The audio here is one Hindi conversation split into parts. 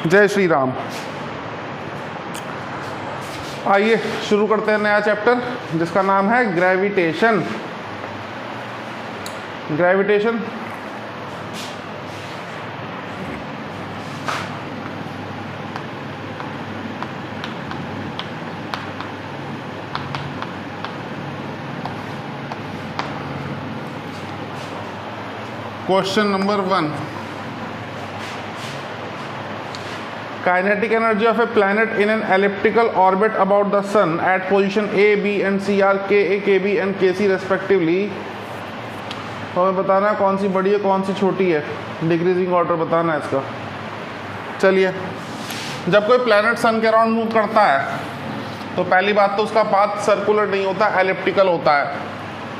जय श्री राम। आइए शुरू करते हैं नया चैप्टर जिसका नाम है gravitation. Gravitation question number 1, kinetic energy of a planet in an elliptical orbit about the sun at position A, B and C are Ka, Kb and Kc respectively। तो हमें बताना है कौन सी बड़ी है कौन सी छोटी है, डिक्रीजिंग ऑर्डर बताना है इसका। चलिए, जब कोई प्लैनेट सन के अराउंड मूव करता है तो पहली बात तो उसका पाथ सर्कुलर नहीं होता, एलिप्टिकल होता है।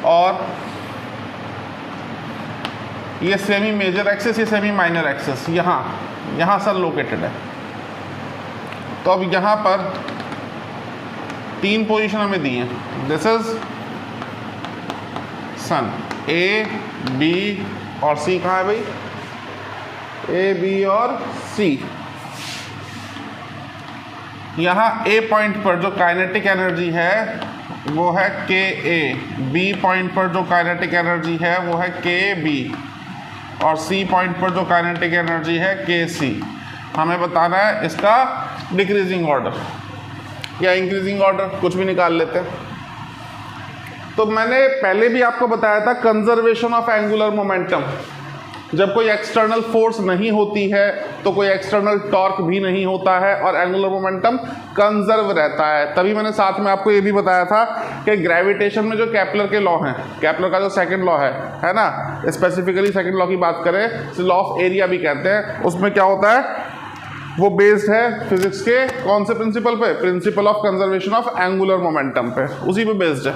और ये सेमी मेजर एक्सिस, ये सेमी माइनर एक्सिस, यहाँ सन लोकेटेड है। तो अब यहाँ पर 3 पोजीशन हमें दी हैं। This is sun, A B और सी। कहाँ है भाई? ए बी और सी। यहाँ ए पॉइंट पर जो काइनेटिक एनर्जी है वो है के ए, बी पॉइंट पर जो काइनेटिक एनर्जी है वो है के बी, और सी पॉइंट पर जो काइनेटिक एनर्जी है के सी। हमें बताना है इसका डिक्रीजिंग ऑर्डर या इंक्रीजिंग ऑर्डर, कुछ भी निकाल लेते हैं। तो मैंने पहले भी आपको बताया था कंजर्वेशन ऑफ एंगुलर मोमेंटम। जब कोई एक्सटर्नल फोर्स नहीं होती है तो कोई एक्सटर्नल टॉर्क भी नहीं होता है और एंगुलर मोमेंटम कंजर्व रहता है। तभी मैंने साथ में आपको ये भी बताया था कि ग्रेविटेशन में जो केपलर के लॉ हैं, केपलर का जो सेकंड लॉ है ना, स्पेसिफिकली सेकंड लॉ की बात करें तो लॉ ऑफ एरिया भी कहते हैं। उसमें क्या होता है, वो बेस्ड है फिजिक्स के कौन से प्रिंसिपल पे? Principal of conservation of angular momentum पे, उसी पे बेस्ड है।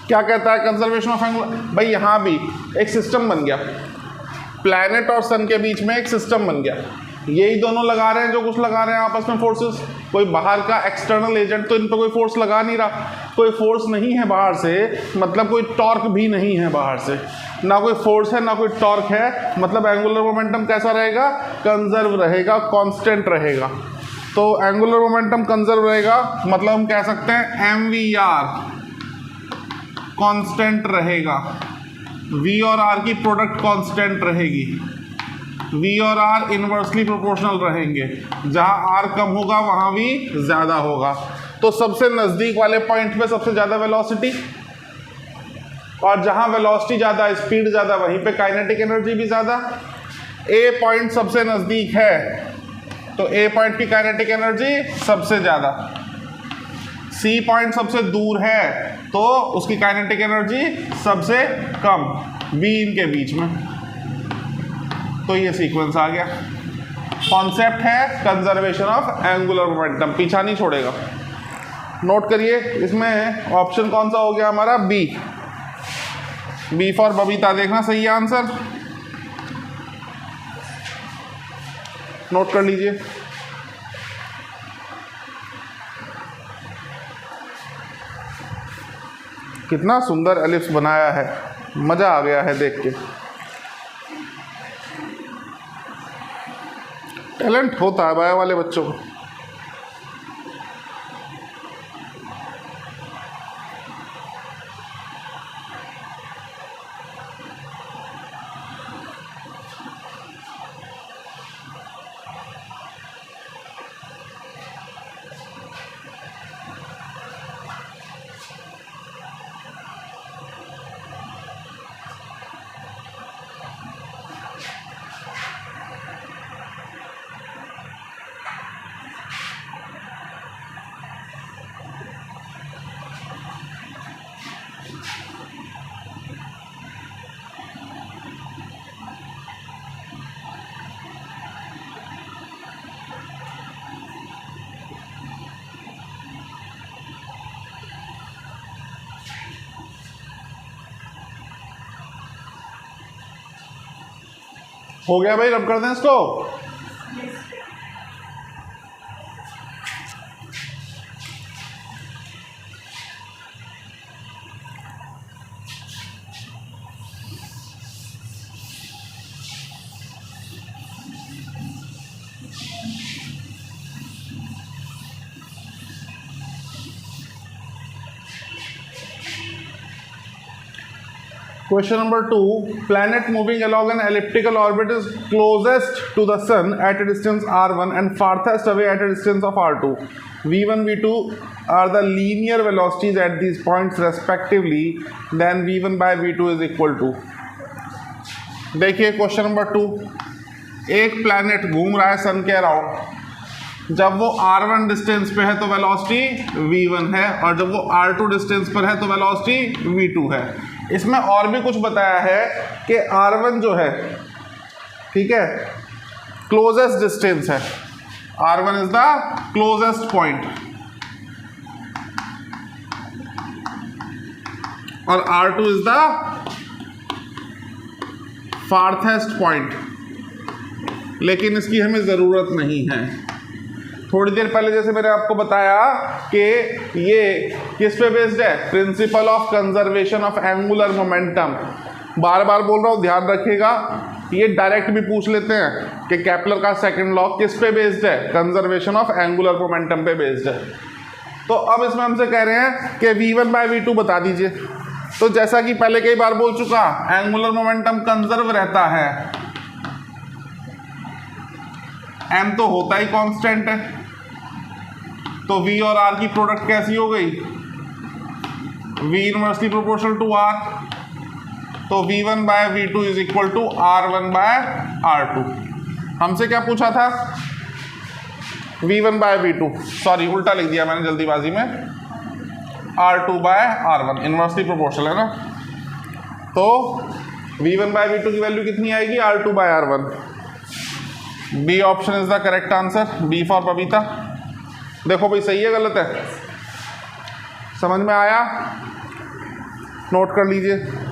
क्या कहता है कंजर्वेशन ऑफ एंगुलर? भाई यहाँ भी एक सिस्टम बन गया, प्लैनेट और सन के बीच में एक सिस्टम बन गया। यही दोनों लगा रहे हैं जो कुछ लगा रहे हैं आपस में फोर्सेस। कोई बाहर का एक्सटर्नल एजेंट तो इन पर कोई फोर्स लगा नहीं रहा। कोई फोर्स नहीं है बाहर से, मतलब कोई टॉर्क भी नहीं है बाहर से। ना कोई फोर्स है ना कोई टॉर्क है, मतलब एंगुलर मोमेंटम कैसा रहेगा? कंजर्व रहेगा, कांस्टेंट रहेगा। तो एंगुलर मोमेंटम कंजर्व रहेगा, मतलब हम कह सकते हैं MVR कांस्टेंट रहेगा। V और R की प्रोडक्ट कांस्टेंट रहेगी। V और R इनवर्सली प्रोपोर्शनल रहेंगे। जहां R कम होगा वहां V ज्यादा होगा। तो सबसे नजदीक वाले पॉइंट पे सबसे ज्यादा वेलोसिटी, और जहां वेलोसिटी ज्यादा, स्पीड ज्यादा, वहीं पे काइनेटिक एनर्जी भी ज्यादा। A पॉइंट सबसे नजदीक है तो A पॉइंट की काइनेटिक एनर्जी सबसे ज्यादा। C पॉइंट सबसे दूर है तो उसकी काइनेटिक एनर्जी सबसे कम, B इनके बीच में। तो ये सीक्वेंस आ गया। कॉन्सेप्ट है कंजर्वेशन ऑफ एंगुलर मोमेंटम, पीछा नहीं छोड़ेगा। नोट करिए, इसमें ऑप्शन कौन सा हो गया हमारा? B for Babita. देखना सही है आंसर, नोट कर लीजिए। कितना सुंदर एलिप्स बनाया है, मजा आ गया है देख के। टैलेंट होता है बायो वाले बच्चों को। हो गया भाई, रब कर दें इसको। Question number 2. Planet moving along an elliptical orbit is closest to the sun at a distance r1 and farthest away at a distance of r2. v1, v2 are the linear velocities at these points respectively. Then v1 by v2 is equal to. देखिए क्वेश्चन नंबर 2. एक प्लैनेट घूम रहा है सन के अराउंड. जब वो r1 डिस्टेंस पे है तो वेलोसिटी v1 है, और जब वो r2 डिस्टेंस पर है तो वेलोसिटी v2 है. इसमें और भी कुछ बताया है कि r1 जो है, ठीक है, क्लोजेस्ट डिस्टेंस है. r1 is the closest point और r2 is the farthest point. लेकिन इसकी हमें ज़रूरत नहीं है. थोड़ी देर पहले जैसे मैंने आपको बताया कि ये किस पे बेस्ड है, principle of conservation of angular momentum. बार बार बोल रहा हूँ, ध्यान रखिएगा. ये डायरेक्ट भी पूछ लेते हैं कि केपलर का सेकंड लॉ किस पे बेस्ड है, कंजर्वेशन ऑफ एंगुलर मोमेंटम पे बेस्ड है. तो अब इसमें हमसे कह रहे हैं कि v1 बाय v2 बता दीजिए. तो जैसा कि पहले कई बार बोल चुका, एंगुलर मोमेंटम कंजर्व रहता है, m तो होता ही कांस्टेंट है. तो v और r की प्रोडक्ट कैसी हो गई, v inversely proportional to r. तो v1 by v2 is equal to r1 by r2. हमसे क्या पूछा था, v1 बाय v2, सॉरी उल्टा लिख दिया मैंने जल्दीबाजी में, r2 by r1 inversely proportional है ना. तो v1 बाय v2 की वैल्यू कितनी आएगी, r2 by r1. B option is the correct answer, B for Babita. देखो भाई सही है गलत है, समझ में आया, नोट कर लीजिए.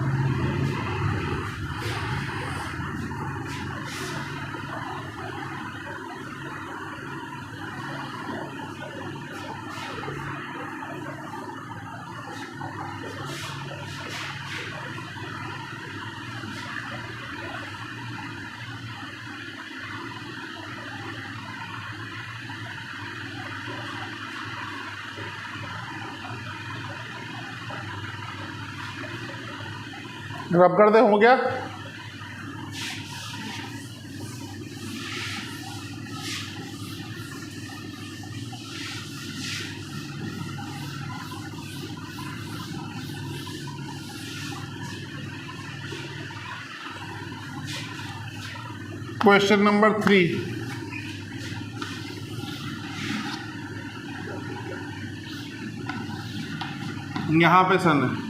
रब कर दे, हो गया. Question number 3. यहां पे सन है,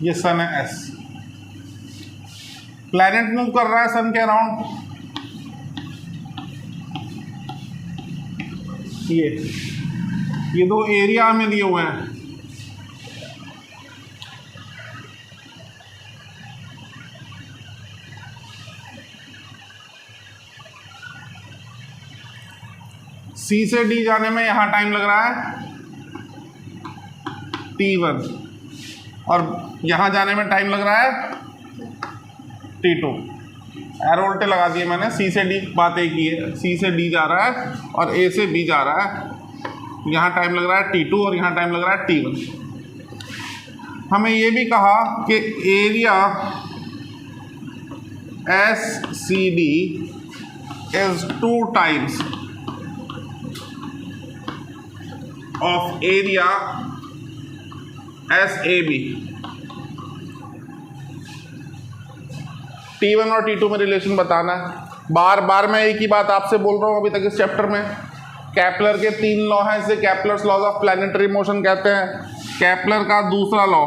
ये सन है एस. प्लैनेट मूव कर रहा है सन के अराउंड. ये दो एरिया में दिए हुए हैं. सी से डी जाने में यहां टाइम लग रहा है t1 और यहाँ जाने में टाइम लग रहा है t2. एरो उल्टे लगा दिए मैंने. सी से डी बात एक ही है, सी से डी जा रहा है और ए से बी जा रहा है. यहाँ टाइम लग रहा है t2 और यहाँ टाइम लग रहा है t1. हमें ये भी कहा कि area S C D is 2 times of area S A B. T1 और T2 में रिलेशन बताना है. बार बार मैं एक ही बात आपसे बोल रहा हूँ अभी तक इस चैप्टर में. केपलर के 3 लॉ हैं, इसे Kepler's laws of planetary motion कहते हैं. केपलर का दूसरा लॉ,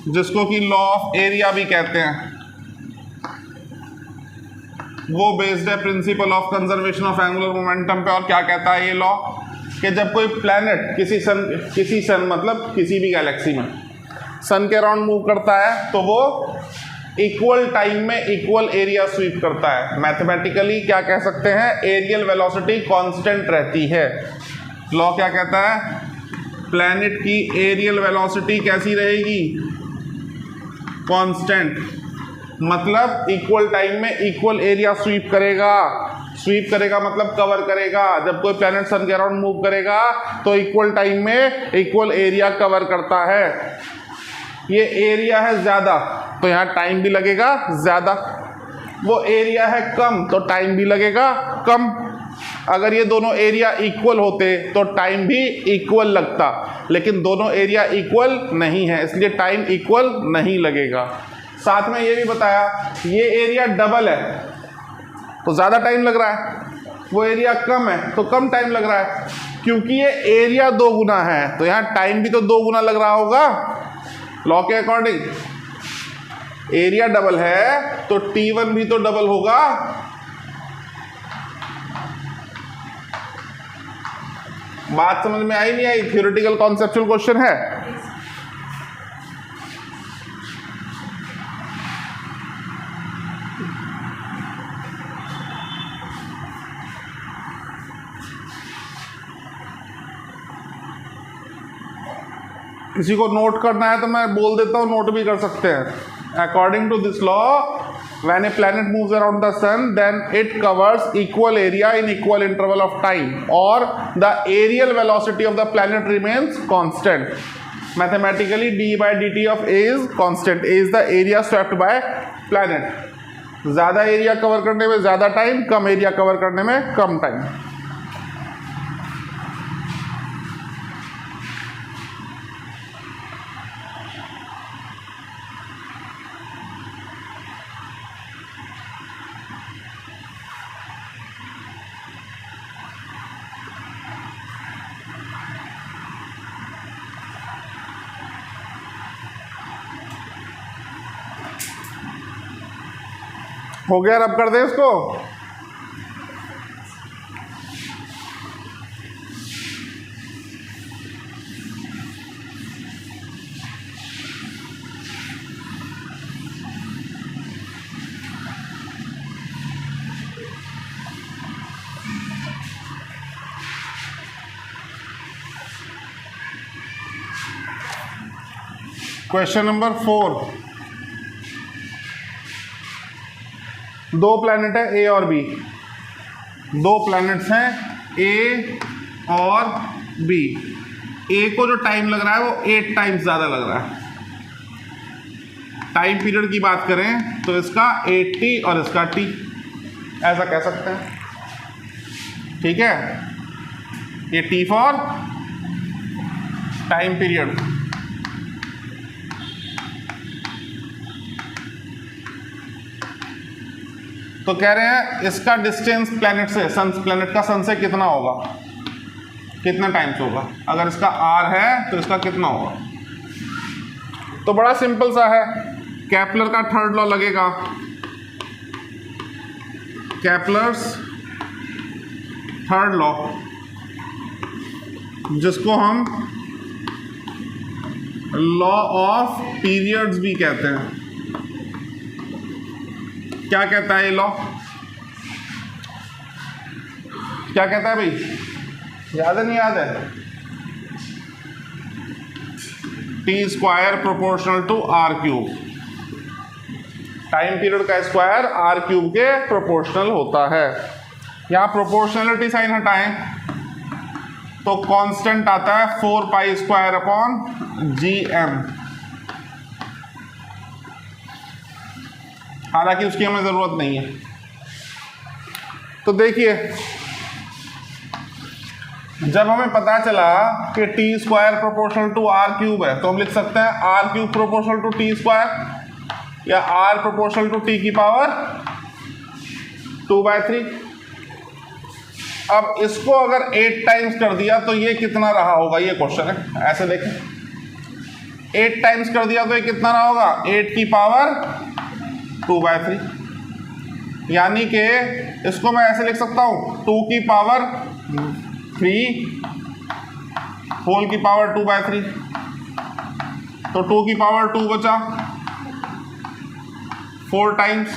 जिसको कि लॉ ऑफ एरिया भी कहते हैं, वो बेस्ड है principle of conservation of angular momentum पे. और क्या कहता है ये लॉ, कि जब कोई प्लैनेट किसी सन मतलब किसी भी गैलेक्सी में सन के अराउंड मूव करता है तो वो इक्वल टाइम में इक्वल एरिया स्वीप करता है। मैथमेटिकली क्या कह सकते हैं, एरियल वेलोसिटी कांस्टेंट रहती है। लॉ क्या कहता है, प्लैनेट की एरियल वेलोसिटी कैसी रहेगी, कांस्टेंट, मतलब इक्वल टाइम में इक्वल एरिया स्वीप करेगा। स्वीप करेगा मतलब कवर करेगा। जब कोई प्लैनेट सन के अराउंड मूव करेगा तो इक्वल टाइम में इक्वल एरिया कवर करता है। ये एरिया है ज़्यादा तो यहाँ टाइम भी लगेगा ज़्यादा, वो एरिया है कम तो टाइम भी लगेगा कम। अगर ये दोनों एरिया इक्वल होते तो टाइम भी इक्वल लगता, लेकिन दोनों एरिया इक्वल नहीं है इसलिए टाइम इक्वल नहीं लगेगा। साथ में ये भी बताया ये एरिया डबल है तो ज़्यादा टाइम लग रहा है, वो एरिया कम है तो कम टाइम लग रहा है। क्योंकि ये एरिया 2 गुना है तो यहाँ टाइम भी तो 2 गुना लग रहा होगा। लॉ के अकॉर्डिंग एरिया डबल है तो T1 भी तो डबल होगा। बात समझ में आई नहीं आई, थ्योरेटिकल कॉन्सेप्चुअल क्वेश्चन है। किसी को नोट करना है तो मैं बोल देता हूँ, नोट भी कर सकते हैं। According to this law, when a planet moves around the sun, then it covers equal area in equal interval of time, or the aerial velocity of the planet remains constant. Mathematically, d by dt of A is constant. A is the area swept by planet. ज़्यादा एरिया कवर करने में ज़्यादा टाइम, कम एरिया कवर करने में कम टाइम। हो गया, रब कर दे इसको। क्वेश्चन नंबर 4, 2 प्लैनेट है ए और बी। 2 प्लैनेट्स हैं ए और बी। ए को जो टाइम लग रहा है वो 8 टाइम्स ज़्यादा लग रहा है। टाइम पीरियड की बात करें तो इसका 80 और इसका T, ऐसा कह सकते हैं। ठीक है, ये T फॉर टाइम पीरियड। तो कह रहे हैं इसका डिस्टेंस प्लैनेट से, सन, प्लैनेट का सन से कितना होगा, कितना टाइम्स होगा। अगर इसका r है तो इसका कितना होगा। तो बड़ा सिंपल सा है, केपलर का थर्ड लॉ लगेगा। केपलर्स थर्ड लॉ, जिसको हम लॉ ऑफ पीरियड्स भी कहते हैं। क्या कहता है ये लॉ, क्या कहता है भाई, याद है नहीं याद है? T² proportional to R3। Time period का स्क्वायर R³ के प्रोपोर्शनल होता है। यहाँ प्रोपोर्शनलिटी साइन हटाएं तो कांस्टेंट आता है 4π² हालांकि उसकी हमें ज़रूरत नहीं है। तो देखिए, जब हमें पता चला कि T² प्रोपोर्शनल टू R³ है तो हम लिख सकते हैं R³ प्रोपोर्शनल टू T² या R प्रोपोर्शनल टू T की पावर 2/3। अब इसको अगर 8 टाइम्स कर दिया तो ये कितना रहा होगा, ये क्वेश्चन है। ऐसे देखें, 8 टाइम्स कर दिया तो ये कितना रहा होगा, 8 की पावर 2/3। यानी कि इसको मैं ऐसे लिख सकता हूँ 2 की पावर 3 होल की पावर 2/3। तो 2 की पावर 2 बचा, 4 टाइम्स,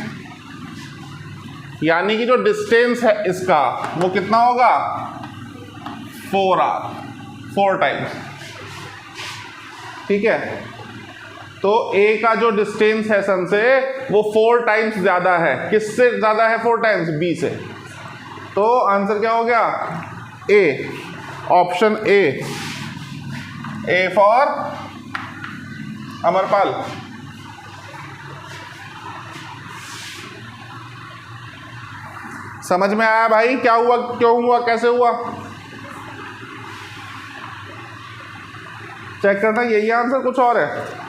यानी कि जो डिस्टेंस है इसका वो कितना होगा 4r, 4 टाइम्स। ठीक है, तो A का जो डिस्टेंस है सन से वो 4 टाइम्स ज्यादा है। किससे ज्यादा है 4 टाइम्स? B से। तो आंसर क्या हो गया? A, option A for Amarpal. समझ में आया भाई क्या हुआ, क्यों हुआ, कैसे हुआ? चेक करना, यही आंसर कुछ और है।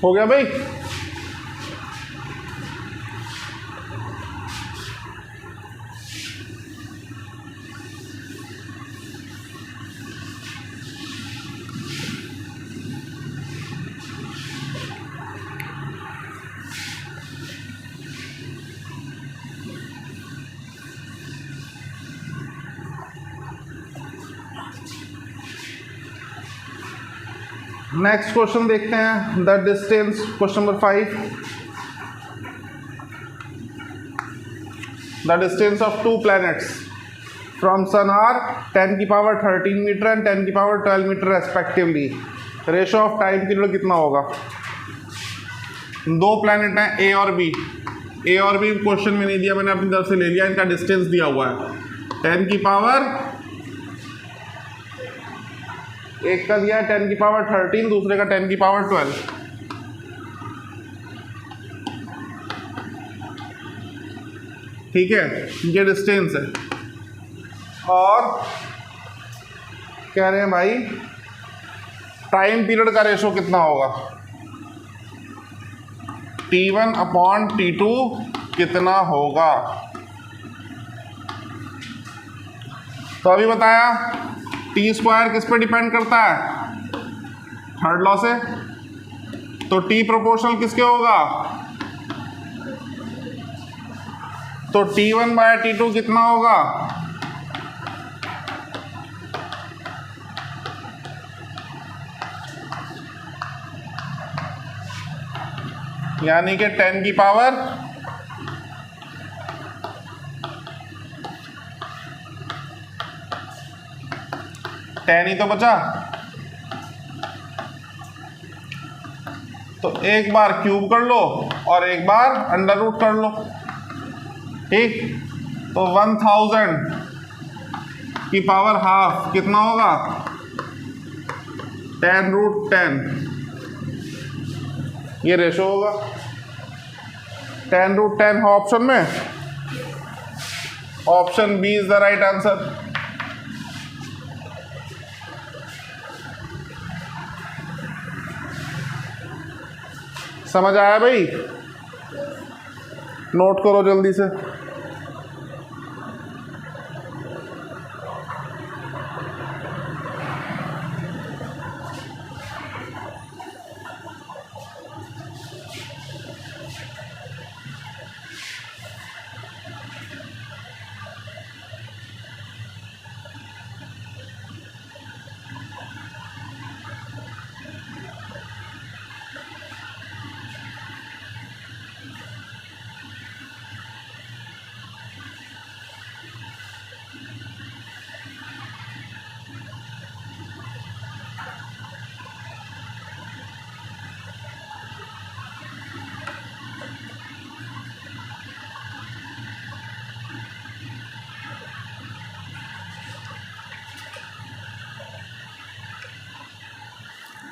हो गया भाई? नेक्स्ट क्वेश्चन देखते हैं, the distance, question number 5। The distance of 2 planets from sun are 10 की पावर 13 मीटर एंड 10 की power 12 meter respectively. Ratio of time period कितना होगा? 2 प्लैनेट हैं A और B। A और B क्वेश्चन में नहीं दिया, मैंने अपनी तरफ से ले लिया, इनका डिस्टेंस दिया हुआ है 10 की पावर, एक का दिया है 10 की पावर 13, दूसरे का 10 की पावर 12। ठीक है, ये डिस्टेंस है और कह रहे हैं भाई टाइम पीरियड का रेशो कितना होगा? T1 अपॉन T2 कितना होगा? तो अभी बताया टी स्क्वायर किस पे डिपेंड करता है? थर्ड लॉ से। तो T प्रोपोर्शनल किसके होगा? तो T1 बाय T2 कितना होगा? यानी कि 10 की पावर 10 ही तो बचा। तो एक बार क्यूब कर लो और एक बार अंडर रूट कर लो। ठीक, तो 1000 की पावर हाफ कितना होगा? 10√10। ये रेशो होगा। 10√10 है ऑप्शन में, option B is the right answer. समझ आया भाई? नोट करो जल्दी से।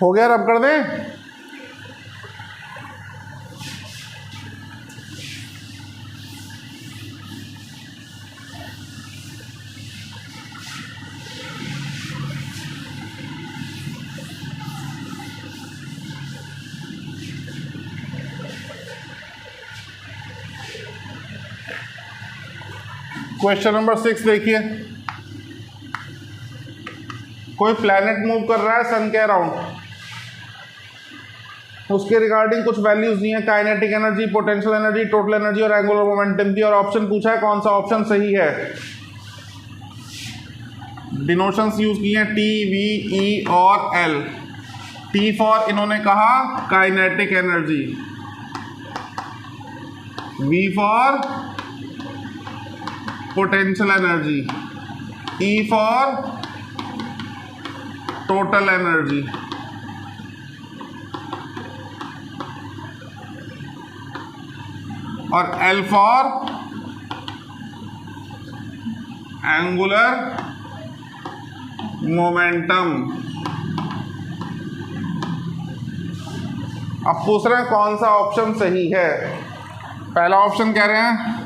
हो गया, रब कर दें। क्वेश्चन नंबर 6 देखिए, कोई प्लैनेट मूव कर रहा है सन के अराउंड, उसके रिगार्डिंग कुछ वैल्यूज दी हैं, kinetic energy, potential energy, total energy और एंगुलर मोमेंटम की, और ऑप्शन पूछा है कौन सा ऑप्शन सही है। डिनोशंस यूज किए हैं टी, वी, ई और एल। टी फॉर इन्होंने कहा kinetic energy, V for potential energy, E for total energy. और एल फॉर एंगुलर मोमेंटम। अब पूछ रहे हैं कौन सा ऑप्शन सही है। पहला ऑप्शन कह रहे हैं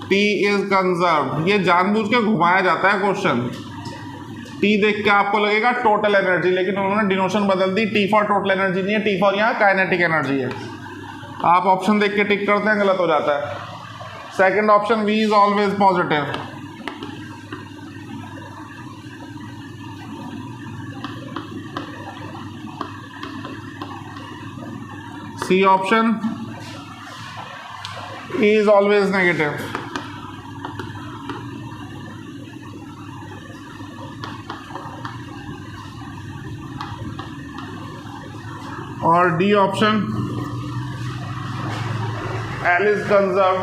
टी इज कंजर्व, ये जानबूझ के घुमाया जाता है क्वेश्चन। टी देख के आपको लगेगा टोटल एनर्जी, लेकिन उन्होंने डिनोशन बदल दी, टी फॉर टोटल एनर्जी नहीं है, टी फॉर यहाँ काइनेटिक एनर्जी है। आप ऑप्शन देख के टिक करते हैं, गलत हो जाता है। Second option V is always positive, C option is always negative, और D option L is conserve,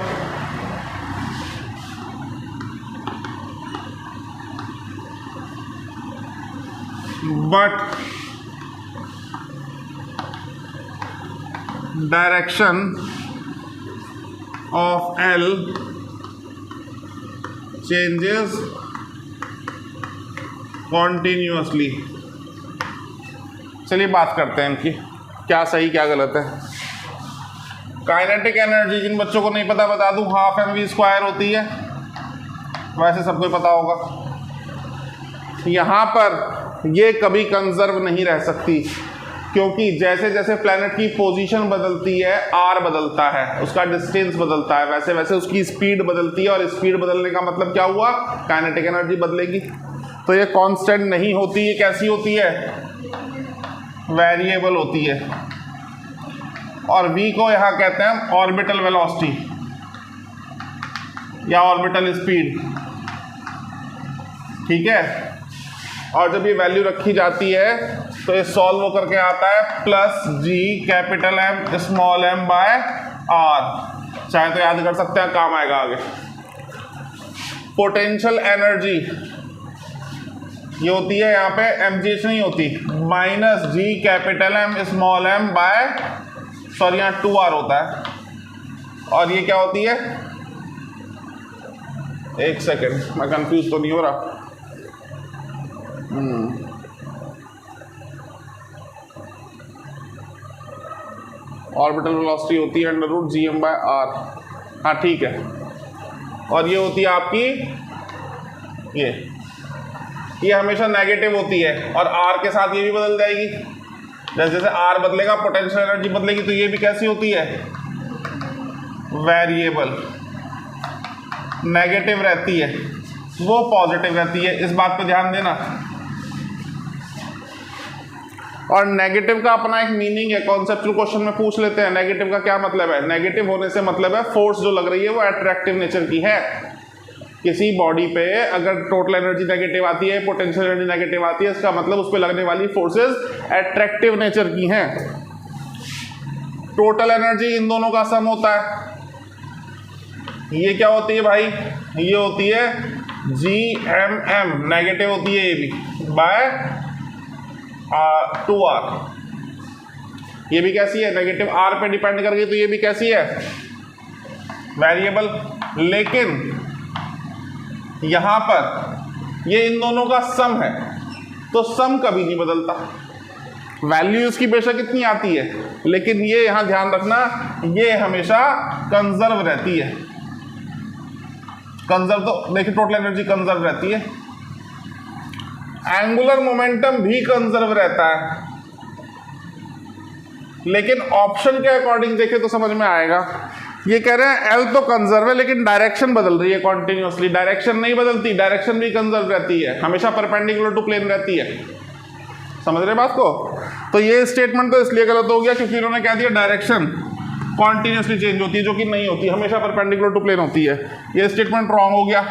but direction of L changes continuously. चलिए बात करते हैं इनकी, क्या सही क्या गलत है। काइनेटिक एनर्जी जिन बच्चों को नहीं पता बता दूं, हाफ mv² होती है, वैसे सबको पता होगा। यहाँ पर ये कभी कंजर्व नहीं रह सकती, क्योंकि जैसे जैसे प्लैनेट की पोजीशन बदलती है, आर बदलता है, उसका डिस्टेंस बदलता है, वैसे वैसे उसकी स्पीड बदलती है, और स्पीड बदलने का मतलब क्या हुआ, काइनेटिक एनर्जी बदलेगी। तो ये कांस्टेंट नहीं होती, ये कैसी होती है, वेरिएबल होती है। और v को यहाँ कहते हैं ऑर्बिटल वेलोसिटी या ऑर्बिटल स्पीड, ठीक है। और जब ये वैल्यू रखी जाती है तो ये सॉल्व करके आता है plus G capital M small m by r। चाहे तो याद कर सकते हैं, काम आएगा आगे। पोटेंशियल एनर्जी ये होती है यहाँ पे mgh नहीं होती, minus G capital M small m by, sorry यहाँ 2r होता है, और ये क्या होती है, एक सेकेंड मैं कंफ्यूज तो नहीं हो रहा, ऑर्बिटल वेलोसिटी होती है √gm/r, हाँ ठीक है। और ये होती है आपकी, ये हमेशा नेगेटिव होती है, और r के साथ ये भी बदल जाएगी। जैसे जैसे r बदलेगा पोटेंशियल एनर्जी बदलेगी, तो ये भी कैसी होती है, वेरिएबल, नेगेटिव रहती है, वो पॉजिटिव रहती है, इस बात पे ध्यान देना। और नेगेटिव का अपना एक मीनिंग है, कॉन्सेप्चुअल क्वेश्चन में पूछ लेते हैं नेगेटिव का क्या मतलब है। नेगेटिव होने से मतलब है फोर्स जो लग रही है वो अट्रैक्टिव नेचर की है। किसी बॉडी पे अगर टोटल एनर्जी नेगेटिव आती है, पोटेंशियल एनर्जी नेगेटिव आती है, इसका मतलब उस पर लगने वाली फोर्सेस अट्रैक्टिव नेचर की हैं। टोटल एनर्जी इन दोनों का सम होता है। ये क्या होती है भाई, ये होती है GMM, नेगेटिव होती है ये भी, बाय 2r। ये भी कैसी है, नेगेटिव r पे डिपेंड कर गई, तो ये भी कैसी है, वेरिएबल। लेकिन यहां पर ये इन दोनों का सम है, तो सम कभी नहीं बदलता। वैल्यू इसकी बेशक इतनी आती है, लेकिन ये यहां ध्यान रखना, ये हमेशा कंजर्व रहती है। कंजर्व तो देखिए, टोटल एनर्जी कंजर्व रहती है, एंगुलर मोमेंटम भी कंजर्व रहता है। लेकिन ऑप्शन के अकॉर्डिंग देखें तो समझ में आएगा, ये कह रहे हैं एल तो कंजर्व है लेकिन डायरेक्शन बदल रही है कॉन्टिन्यूसली। डायरेक्शन नहीं बदलती, डायरेक्शन भी कंजर्व रहती है, हमेशा परपेंडिकुलर टू प्लेन रहती है। समझ रहे बात को? तो ये स्टेटमेंट तो इसलिए गलत हो गया क्योंकि इन्होंने कह दिया डायरेक्शन कॉन्टिन्यूसली चेंज होती है, जो कि नहीं होती, हमेशा परपेंडिकुलर टू प्लेन होती है। ये स्टेटमेंट रॉन्ग हो गया।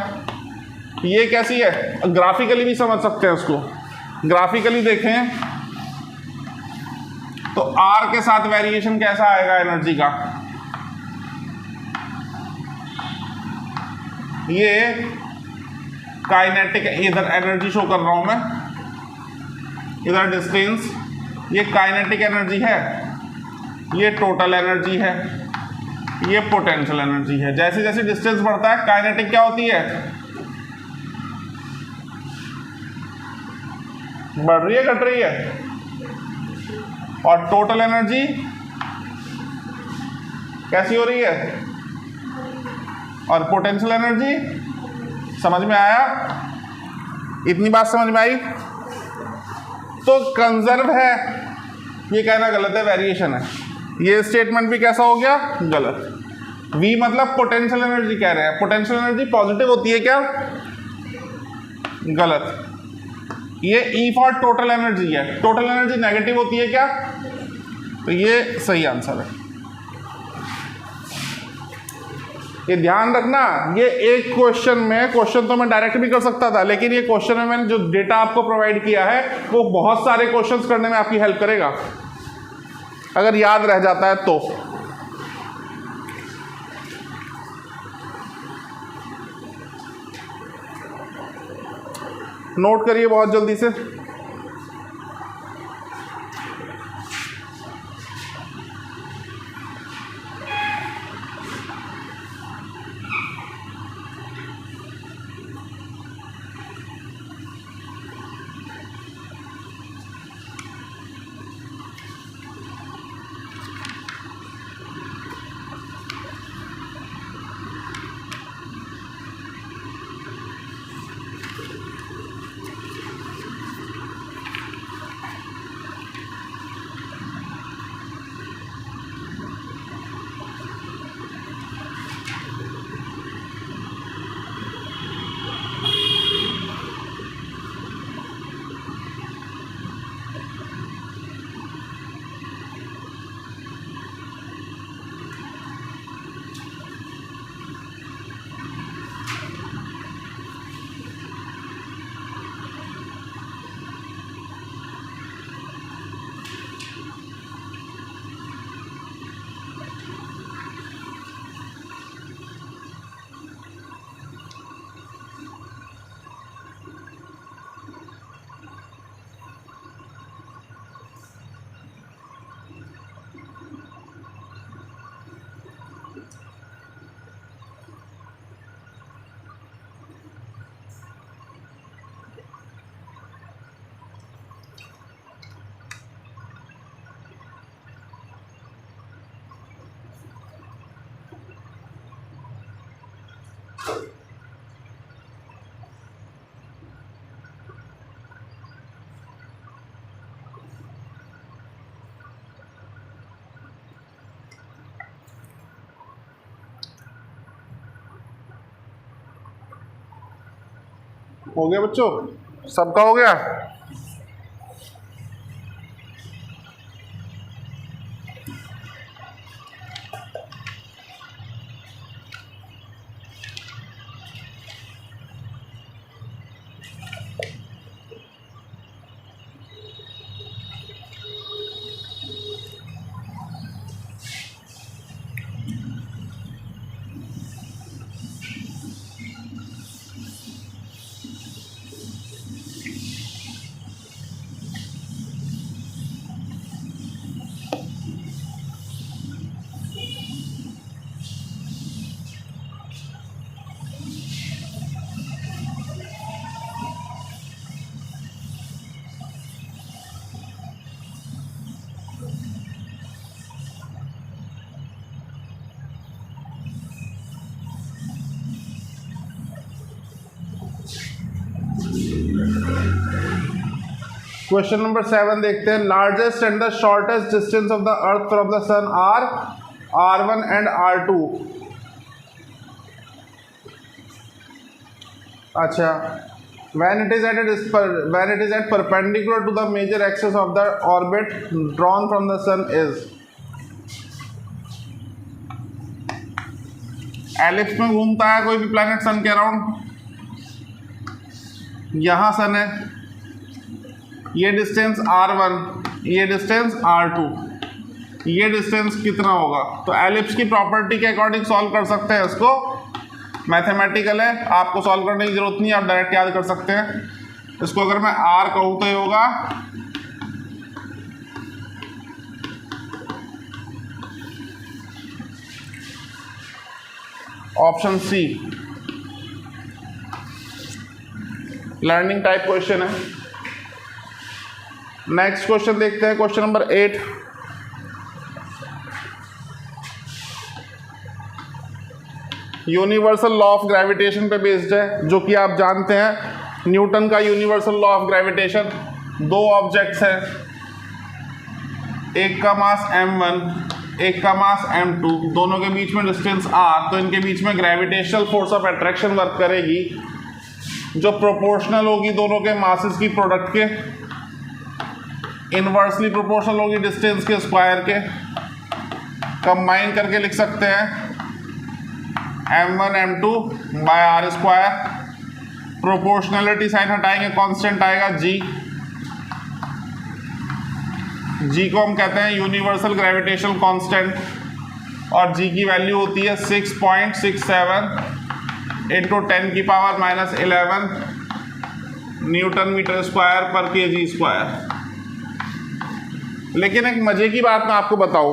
ये कैसी है, ग्राफिकली भी समझ सकते हैं उसको। ग्राफिकली देखें तो आर के साथ वेरिएशन कैसा आएगा एनर्जी का, ये काइनेटिक, इधर एनर्जी शो कर रहा हूं मैं, इधर डिस्टेंस, ये काइनेटिक एनर्जी है, ये टोटल एनर्जी है, ये पोटेंशियल एनर्जी है। जैसे जैसे डिस्टेंस बढ़ता है काइनेटिक क्या होती है, बढ़ रही है घट रही है, और टोटल एनर्जी कैसी हो रही है, और पोटेंशियल एनर्जी। समझ में आया? इतनी बात समझ में आई? तो कंजर्व है ये कहना गलत है, वेरिएशन है। ये स्टेटमेंट भी कैसा हो गया, गलत। V मतलब पोटेंशियल एनर्जी कह रहे हैं, पोटेंशियल एनर्जी पॉजिटिव होती है क्या, गलत। ये E फॉर टोटल एनर्जी है, टोटल एनर्जी नेगेटिव होती है क्या, तो ये सही आंसर है। ये ध्यान रखना, ये एक क्वेश्चन में, क्वेश्चन तो मैं डायरेक्ट भी कर सकता था, लेकिन ये क्वेश्चन में मैंने जो डेटा आपको प्रोवाइड किया है वो बहुत सारे क्वेश्चंस करने में आपकी हेल्प करेगा अगर याद रह जाता है तो। नोट करिए बहुत जल्दी से। हो गया बच्चों, सबका हो गया? क्वेश्चन नंबर 7 देखते हैं। Largest and the shortest distance of the earth from the sun are R1 and R2। अच्छा, when it is at perpendicular to the major axis of the orbit drawn from the sun is। Ellipse में घूमता है कोई भी प्लैनेट सन के अराउंड, यहां सन है, ये डिस्टेंस R1, ये डिस्टेंस R2, ये डिस्टेंस कितना होगा। तो एलिप्स की प्रॉपर्टी के अकॉर्डिंग सॉल्व कर सकते हैं इसको, मैथमेटिकल है, आपको सॉल्व करने की जरूरत नहीं है, आप डायरेक्ट याद कर सकते हैं इसको। अगर मैं R कहूँ तो ये होगा option C. Learning type question है। नेक्स्ट क्वेश्चन देखते हैं, question number 8। Universal law of gravitation पे बेस्ड है, जो कि आप जानते हैं न्यूटन का यूनिवर्सल लॉ ऑफ ग्रेविटेशन। दो ऑब्जेक्ट्स हैं, एक का मास m1, एक का मास m2, दोनों के बीच में डिस्टेंस r, तो इनके बीच में gravitational force of attraction work करेगी जो प्रोपोर्शनल होगी दोनों के मासेस की प्रोडक्ट के, इनवर्सली प्रोपोर्शनल होगी डिस्टेंस के स्क्वायर के। कंबाइन करके लिख सकते हैं m1 m2 by r square. Proportionality sign हटाएंगे, कांस्टेंट आएगा g को हम कहते हैं यूनिवर्सल ग्रेविटेशनल कांस्टेंट, और g की वैल्यू होती है 6.67 इंटू 10 की पावर -11 न्यूटन मीटर स्क्वायर पर kg स्क्वायर। लेकिन एक मजे की बात मैं आपको बताऊं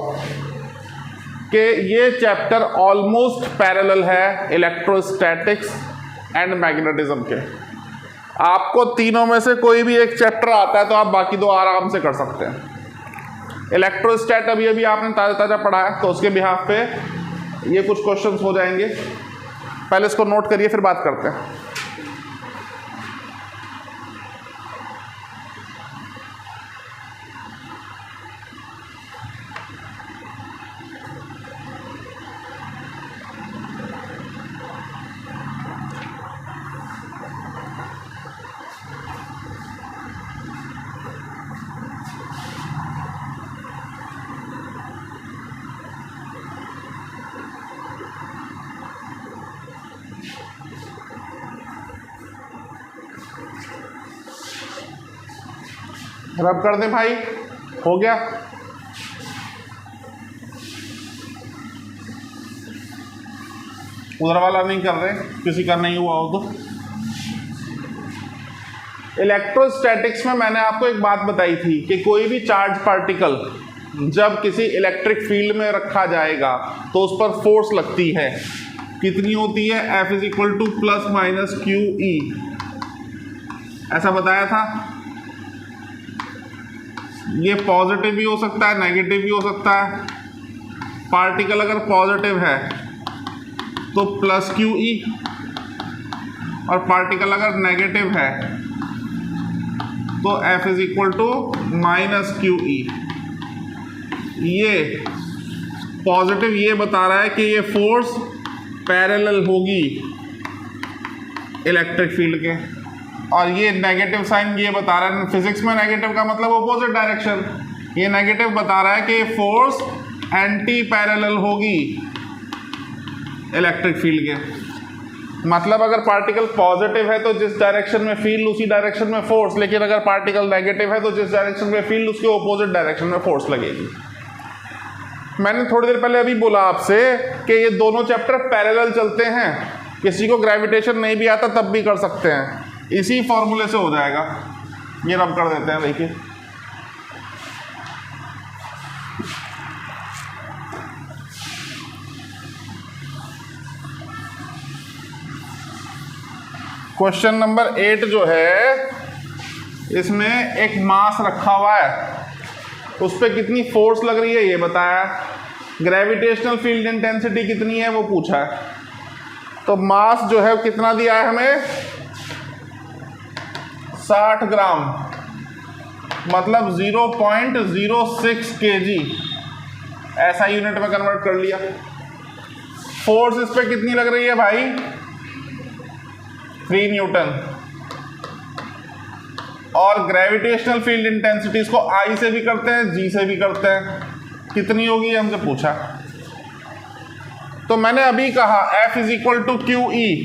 कि ये चैप्टर ऑलमोस्ट पैरेलल है इलेक्ट्रोस्टैटिक्स एंड मैग्नेटिज्म के। आपको तीनों में से कोई भी एक चैप्टर आता है तो आप बाकी दो आराम से कर सकते हैं। इलेक्ट्रोस्टैट अभी अभी आपने ताज़ा पढ़ा है, तो उसके बिहाफ पे ये कुछ क्वेश्चंस हो जाएंगे। पहले इसको नोट करिए, फिर बात करते हैं। रब कर दें भाई, हो गया। उधर वाला नहीं कर रहे, किसी का नहीं हुआ हो तो। इलेक्ट्रोस्टैटिक्स में मैंने आपको एक बात बताई थी कि कोई भी चार्ज पार्टिकल जब किसी इलेक्ट्रिक फील्ड में रखा जाएगा तो उस पर फोर्स लगती है। कितनी होती है? F = ± QE, ऐसा बताया था। ये पॉजिटिव भी हो सकता है, नेगेटिव भी हो सकता है। पार्टिकल अगर पॉजिटिव है तो +QE, और पार्टिकल अगर नेगेटिव है तो F = -QE। ये पॉजिटिव ये बता रहा है कि ये फोर्स पैरेलल होगी इलेक्ट्रिक फील्ड के, और ये नेगेटिव साइन ये बता रहा है, फिजिक्स में नेगेटिव का मतलब अपोजिट डायरेक्शन। ये नेगेटिव बता रहा है कि फोर्स एंटी पैरेलल होगी इलेक्ट्रिक फील्ड के। मतलब अगर पार्टिकल पॉजिटिव है तो जिस डायरेक्शन में फील्ड उसी डायरेक्शन में फोर्स, लेकिन अगर पार्टिकल नेगेटिव है तो जिस डायरेक्शन में फील्ड उसके अपोजिट डायरेक्शन में फोर्स लगेगी। मैंने थोड़ी देर पहले अभी बोला आपसे कि ये दोनों चैप्टर पैरेलल चलते हैं। किसी को ग्रेविटेशन नहीं भी आता तब भी कर सकते हैं, इसी फॉर्मूले से हो जाएगा। ये रब कर देते हैं, देखिए। क्वेश्चन नंबर 8 जो है, इसमें एक मास रखा हुआ है, उस पर कितनी फोर्स लग रही है ये बताया। ग्रेविटेशनल फील्ड इंटेंसिटी कितनी है वो पूछा है। तो मास जो है कितना दिया है हमें? 60 ग्राम, मतलब 0.06 kg। ऐसा यूनिट में कन्वर्ट कर लिया। फोर्स इस पे कितनी लग रही है भाई? 3 न्यूटन। और ग्रेविटेशनल फील्ड इंटेंसिटी इसको आई से भी करते हैं, जी से भी करते हैं, कितनी होगी हमसे पूछा। तो मैंने अभी कहा F is equal to q E,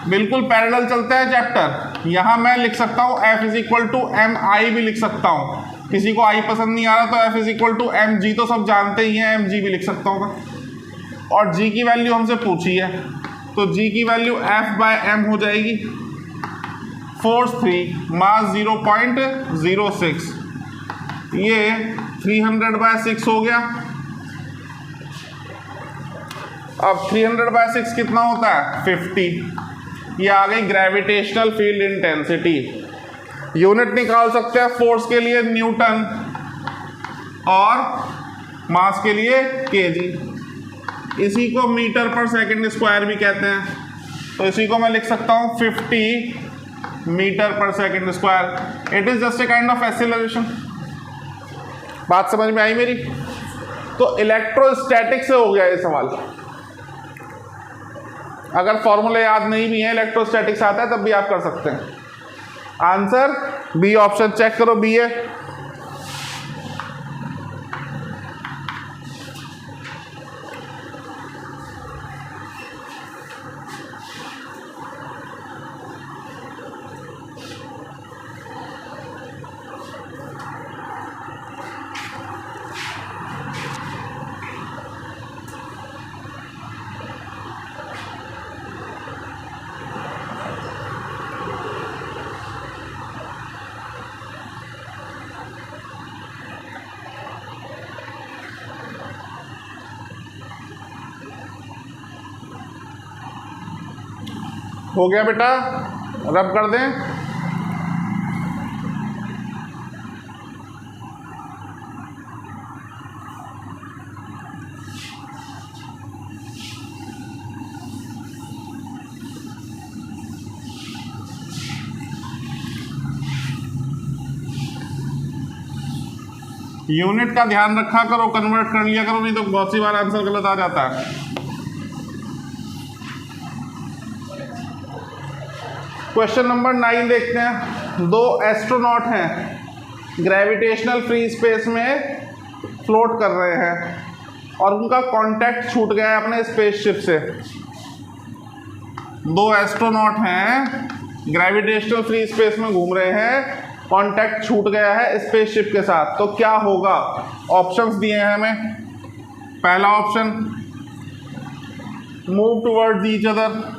बिल्कुल पैरेलल चलता है चैप्टर। यहां मैं लिख सकता हूं F is equal to M I भी लिख सकता हूं, किसी को आई पसंद नहीं आ रहा तो F is equal to m g तो सब जानते ही हैं, एम जी भी लिख सकता हूं मैं। और G की वैल्यू हमसे पूछी है तो G की वैल्यू F बाय एम हो जाएगी। फोर्स 3, मास 0.06, ये 300/6 हो गया। अब 300/6 कितना होता है? 50। ये आ गई ग्रेविटेशनल फील्ड इंटेंसिटी। यूनिट निकाल सकते हैं फोर्स के लिए न्यूटन और मास के लिए केजी। इसी को मीटर पर सेकंड स्क्वायर भी कहते हैं, तो इसी को मैं लिख सकता हूं 50 मीटर पर second square. It is just a kind of acceleration. बात समझ में आई मेरी? तो इलेक्ट्रोस्टैटिक से हो गया ये सवाल। अगर फॉर्मूले याद नहीं भी है, इलेक्ट्रोस्टैटिक से आता है तब भी आप कर सकते हैं। आंसर बी ऑप्शन चेक करो, बी है। हो गया बेटा, रब कर दें। यूनिट का ध्यान रखा करो, कन्वर्ट कर लिया करो, नहीं तो बहुत सी बार आंसर गलत आ जाता है। क्वेश्चन नंबर 9 देखते हैं। 2 एस्ट्रोनॉट हैं, ग्रेविटेशनल फ्री स्पेस में फ्लोट कर रहे हैं और उनका कांटेक्ट छूट गया है अपने स्पेसशिप से। 2 एस्ट्रोनॉट हैं, ग्रेविटेशनल फ्री स्पेस में घूम रहे हैं, कांटेक्ट छूट गया है स्पेसशिप के साथ, तो क्या होगा? ऑप्शंस दिए हैं हमें। पहला option move towards each other,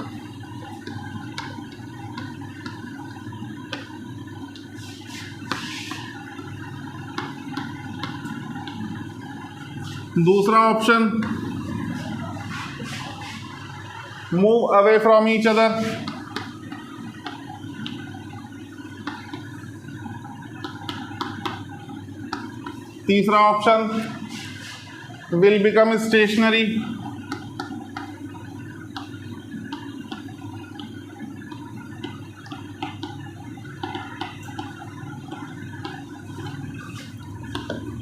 दूसरा option move away from each other, तीसरा ऑप्शन विल बिकम स्टेशनरी,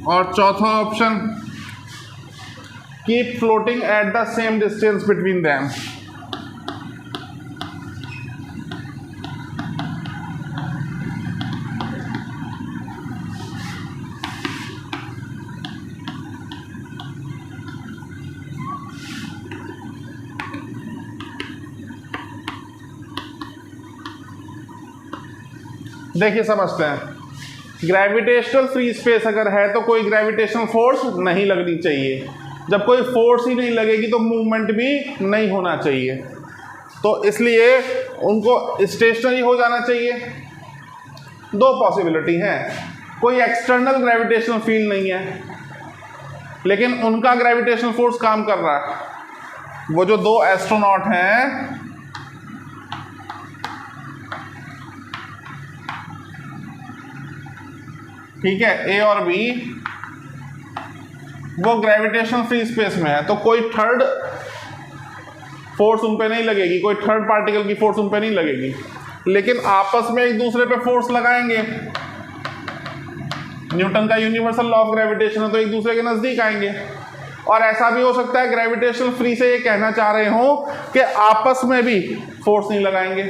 और चौथा option keep floating at the same distance between them। देखिए समझते हैं, ग्रेविटेशनल फ्री स्पेस अगर है तो कोई ग्रेविटेशनल फोर्स नहीं लगनी चाहिए। जब कोई फोर्स ही नहीं लगेगी तो मूवमेंट भी नहीं होना चाहिए, तो इसलिए उनको स्टेशनरी हो जाना चाहिए। 2 पॉसिबिलिटी हैं, कोई एक्सटर्नल ग्रेविटेशनल फील्ड नहीं है लेकिन उनका ग्रेविटेशनल फोर्स काम कर रहा है। वो जो 2 एस्ट्रोनॉट हैं ठीक है, ए और बी, वो ग्रेविटेशनल फ्री स्पेस में है, तो कोई थर्ड फोर्स उन पे नहीं लगेगी, कोई थर्ड पार्टिकल की फोर्स उन पे नहीं लगेगी, लेकिन आपस में एक दूसरे पे फोर्स लगाएंगे। न्यूटन का यूनिवर्सल लॉ ऑफ ग्रेविटेशन है तो एक दूसरे के नजदीक आएंगे। और ऐसा भी हो सकता है ग्रेविटेशनल फ्री से ये कहना चाह रहे हो कि आपस में भी फोर्स नहीं लगाएंगे।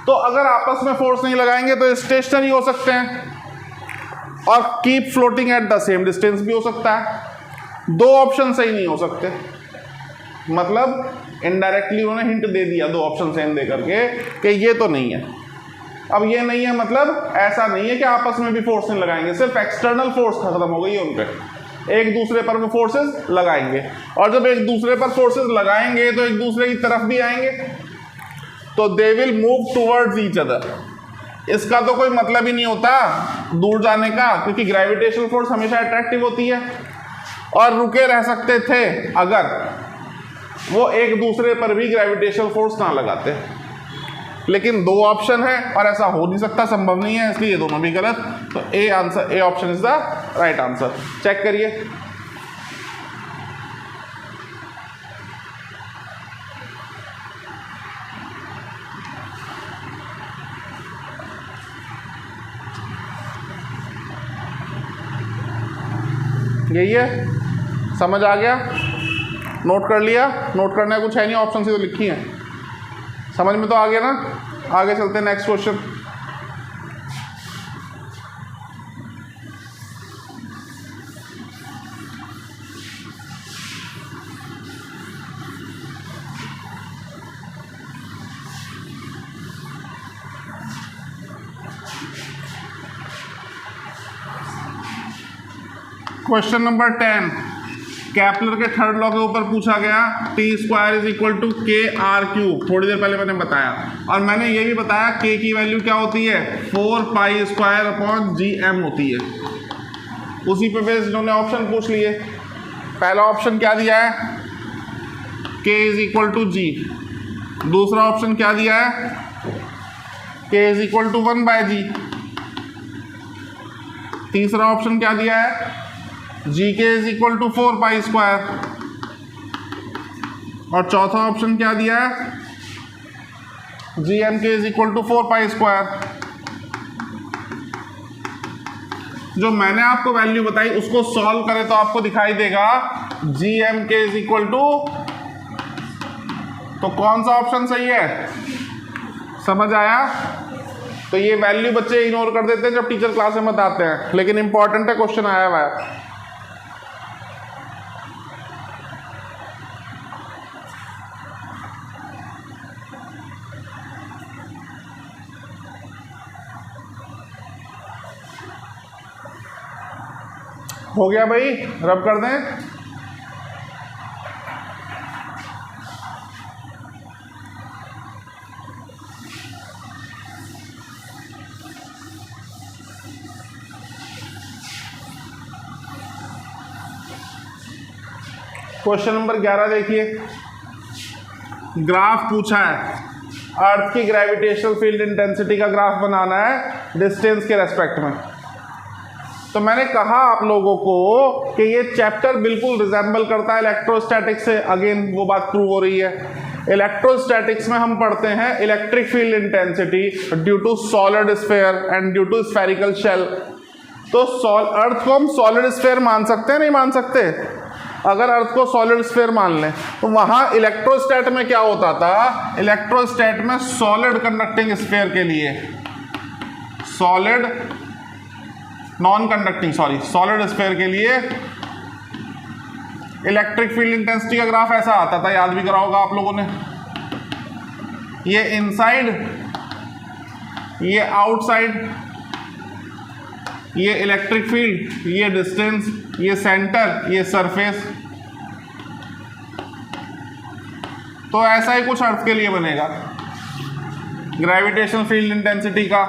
तो अगर आपस में फोर्स नहीं लगाएंगे तो स्टेशनरी हो सकते हैं और keep floating at the same distance भी हो सकता है। दो ऑप्शन सही नहीं हो सकते। मतलब इनडायरेक्टली उन्होंने हिंट दे दिया दो ऑप्शन सेम दे करके कि ये तो नहीं है। अब ये नहीं है मतलब ऐसा नहीं है कि आपस में भी फोर्स नहीं लगाएंगे, सिर्फ एक्सटर्नल फोर्स खत्म हो गई है उन पे, एक दूसरे पर वो फोर्सेस लगाएंगे। और जब एक दूसरे पर फोर्सेस लगाएंगे तो एक दूसरे की तरफ भी आएंगे, तो they will move towards each other. इसका तो कोई मतलब ही नहीं होता दूर जाने का, क्योंकि ग्रेविटेशनल फोर्स हमेशा अट्रैक्टिव होती है और रुके रह सकते थे अगर वो एक दूसरे पर भी ग्रेविटेशनल फोर्स ना लगाते। लेकिन दो ऑप्शन है और ऐसा हो नहीं सकता, संभव नहीं है, इसलिए ये दोनों भी गलत। तो A answer, A option is the right answer. Check करिए। यही है, समझ आ गया? नोट कर लिया? नोट करना है कुछ है नहीं, ऑप्शन से तो लिखी है, समझ में तो आ गया ना? आगे चलते हैं next question. Question number 10 Kepler के थर्ड लॉ के ऊपर पूछा गया T square is equal to K R cube. थोड़ी देर पहले मैंने बताया, और मैंने ये भी बताया के की वैल्यू क्या होती है, 4 pi square upon G M होती है। उसी पे बेस्ड इन्होंने ऑप्शन पूछ लिए। पहला ऑप्शन क्या दिया है, के इज इक्वल टू जी। दूसरा ऑप्शन क्या दिया है, K is equal to 1 by G. तीसरा ऑप्शन क्या दिया है, G K is equal to 4 pi square. और चौथा ऑप्शन क्या दिया है, G M K is equal to 4 pi square. जो मैंने आपको वैल्यू बताई उसको सॉल्व करें तो आपको दिखाई देगा जी M K is equal to, तो कौन सा ऑप्शन सही है, समझ आया? तो ये वैल्यू बच्चे इग्नोर कर देते हैं जब टीचर क्लास में बताते हैं, लेकिन इंपॉर्टेंट है, क्वेश्चन आया हुआ है। हो गया भाई, रब कर दें। क्वेश्चन नंबर 11 देखिए, ग्राफ पूछा है, अर्थ की ग्रेविटेशनल फील्ड इंटेंसिटी का ग्राफ बनाना है डिस्टेंस के रेस्पेक्ट में। तो मैंने कहा आप लोगों को कि ये चैप्टर बिल्कुल रिजेंबल करता है इलेक्ट्रोस्टैटिक्स से। अगेन वो बात प्रूव हो रही है। इलेक्ट्रोस्टैटिक्स में हम पढ़ते हैं electric field intensity due to solid sphere and due to spherical shell. तो अर्थ को हम सॉलिड स्फीयर मान सकते हैं, नहीं मान सकते? अगर अर्थ को सॉलिड स्फीयर मान लें तो वहां इलेक्ट्रोस्टैट में क्या होता था, इलेक्ट्रोस्टैट में सॉलिड कंडक्टिंग स्फीयर के लिए, solid non conducting solid sphere के लिए इलेक्ट्रिक फील्ड इंटेंसिटी का ग्राफ ऐसा आता था, याद भी करा होगा आप लोगों ने। ये इनसाइड, ये आउटसाइड, ये इलेक्ट्रिक फील्ड, ये डिस्टेंस, ये सेंटर, ये सरफेस। तो ऐसा ही कुछ अर्थ के लिए बनेगा ग्रेविटेशनल फील्ड इंटेंसिटी का,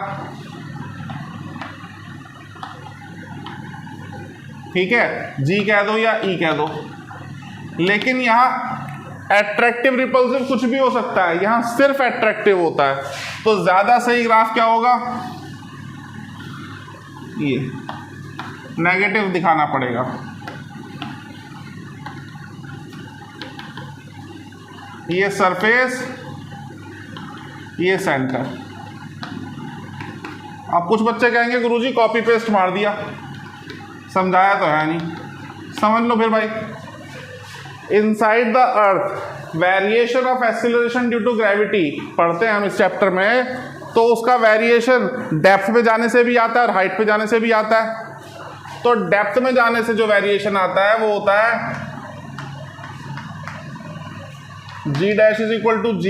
ठीक है? जी कह दो या ई कह दो, लेकिन यहाँ एट्रैक्टिव रिपल्सिव कुछ भी हो सकता है, यहाँ सिर्फ एट्रैक्टिव होता है। तो ज्यादा सही ग्राफ क्या होगा, ये नेगेटिव दिखाना पड़ेगा। ये सरफेस, ये सेंटर। अब कुछ बच्चे कहेंगे गुरुजी कॉपी पेस्ट मार दिया, समझाया तो है नहीं, समझ लो फिर भाई। Inside the earth variation of acceleration due to gravity पढ़ते हैं हम इस चैप्टर में, तो उसका वेरिएशन डेप्थ में जाने से भी आता है और हाइट पे जाने से भी आता है। तो डेप्थ में जाने से जो वेरिएशन आता है वो होता है g dash is equal to g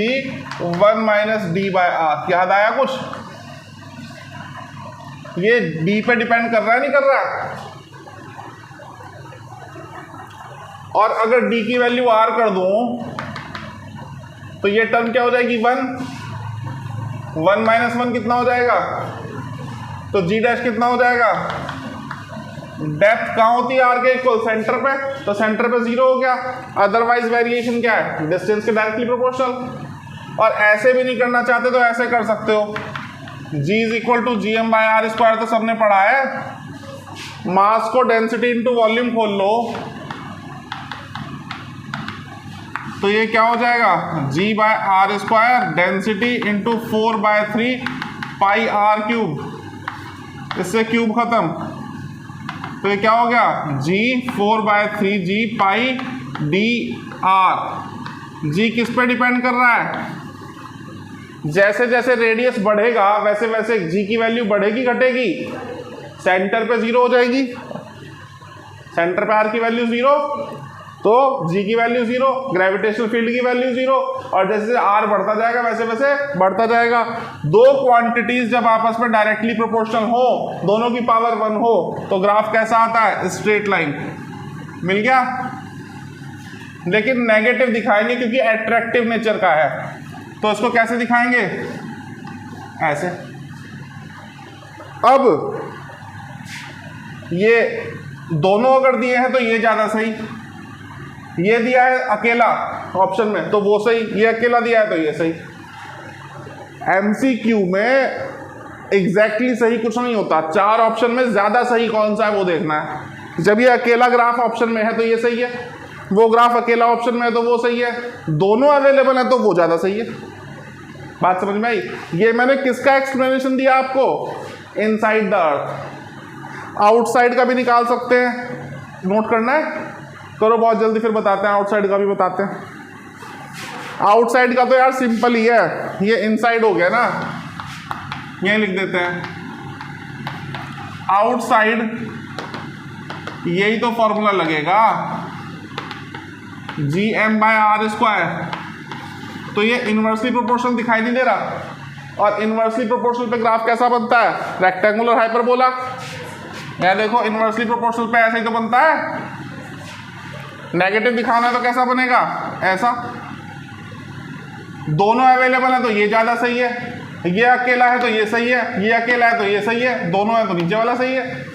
1 minus D by R. याद आया कुछ? ये d पे डिपेंड कर रहा है, नहीं कर रहा? और अगर d की वैल्यू r कर दूं तो ये टर्म क्या हो जाएगी? 1 माइनस 1 कितना हो जाएगा? तो g डैश कितना हो जाएगा? डेप्थ कहाँ होती है आर के इक्वल? सेंटर पे, तो सेंटर पे 0 हो गया। अदरवाइज वेरिएशन क्या है? डिस्टेंस के डायरेक्टली प्रोपोर्शनल। और ऐसे भी नहीं करना चाहते तो ऐसे कर सकते हो, g is equal to G M by R square, तो सबने पढ़ा है। मास को डेंसिटी इंटू वॉल्यूम खोल लो तो ये क्या हो जाएगा? g by R square density into 4/3 pi R cube. इससे क्यूब खत्म, तो ये क्या हो गया? g 4/3 g pi D R. g किस पे डिपेंड कर रहा है? जैसे जैसे रेडियस बढ़ेगा वैसे वैसे g की वैल्यू बढ़ेगी घटेगी? सेंटर पे 0 हो जाएगी, सेंटर पे r की वैल्यू 0, तो g की वैल्यू 0, ग्रेविटेशनल फील्ड की वैल्यू 0, और जैसे जैसे r बढ़ता जाएगा वैसे वैसे बढ़ता जाएगा। दो क्वांटिटीज जब आपस में डायरेक्टली प्रोपोर्शनल हो, दोनों की पावर 1 हो, तो ग्राफ कैसा आता है? Straight line. मिल गया? लेकिन नेगेटिव दिखाएंगे क्योंकि अट्रैक्टिव नेचर का है, तो इसको कैसे दिखाएंगे? ऐसे। अब ये दोनों अगर दिए हैं तो ये ज्यादा सही, ये दिया है अकेला ऑप्शन में तो वो सही, ये अकेला दिया है तो ये सही। एमसीक्यू में एग्जैक्टली सही कुछ नहीं होता, 4 ऑप्शन में ज्यादा सही कौन सा है वो देखना है। जब ये अकेला ग्राफ ऑप्शन में है तो ये सही है, वो ग्राफ अकेला ऑप्शन में है तो वो सही है, दोनों अवेलेबल है तो वो ज्यादा सही है। बात समझ में आई? ये मैंने किसका एक्सप्लेनेशन दिया आपको? Inside the earth. आउटसाइड का भी निकाल सकते हैं, नोट करना है? करो बहुत जल्दी, फिर बताते हैं। आउटसाइड का भी बताते हैं। आउटसाइड का तो यार सिंपल ही है, ये इनसाइड हो गया ना, ये लिख देते हैं आउटसाइड। यही तो फॉर्मूला लगेगा G M by R square. तो ये इनवर्सली प्रोपोर्शनल दिखाई नहीं दे रहा, और इनवर्सली प्रोपोर्शनल पे ग्राफ कैसा बनता है? Rectangular hyperbola. यहाँ देखो इनवर्सली प्रोपोर्शनल पे ऐसा ही तो बनता है। नेगेटिव दिखाना है तो कैसा बनेगा? ऐसा। दोनों अवेलेबल है तो ये ज्यादा सही है, ये अकेला है तो ये सही है, ये अकेला है तो ये सही है, दोनों है तो नीचे वाला सही है।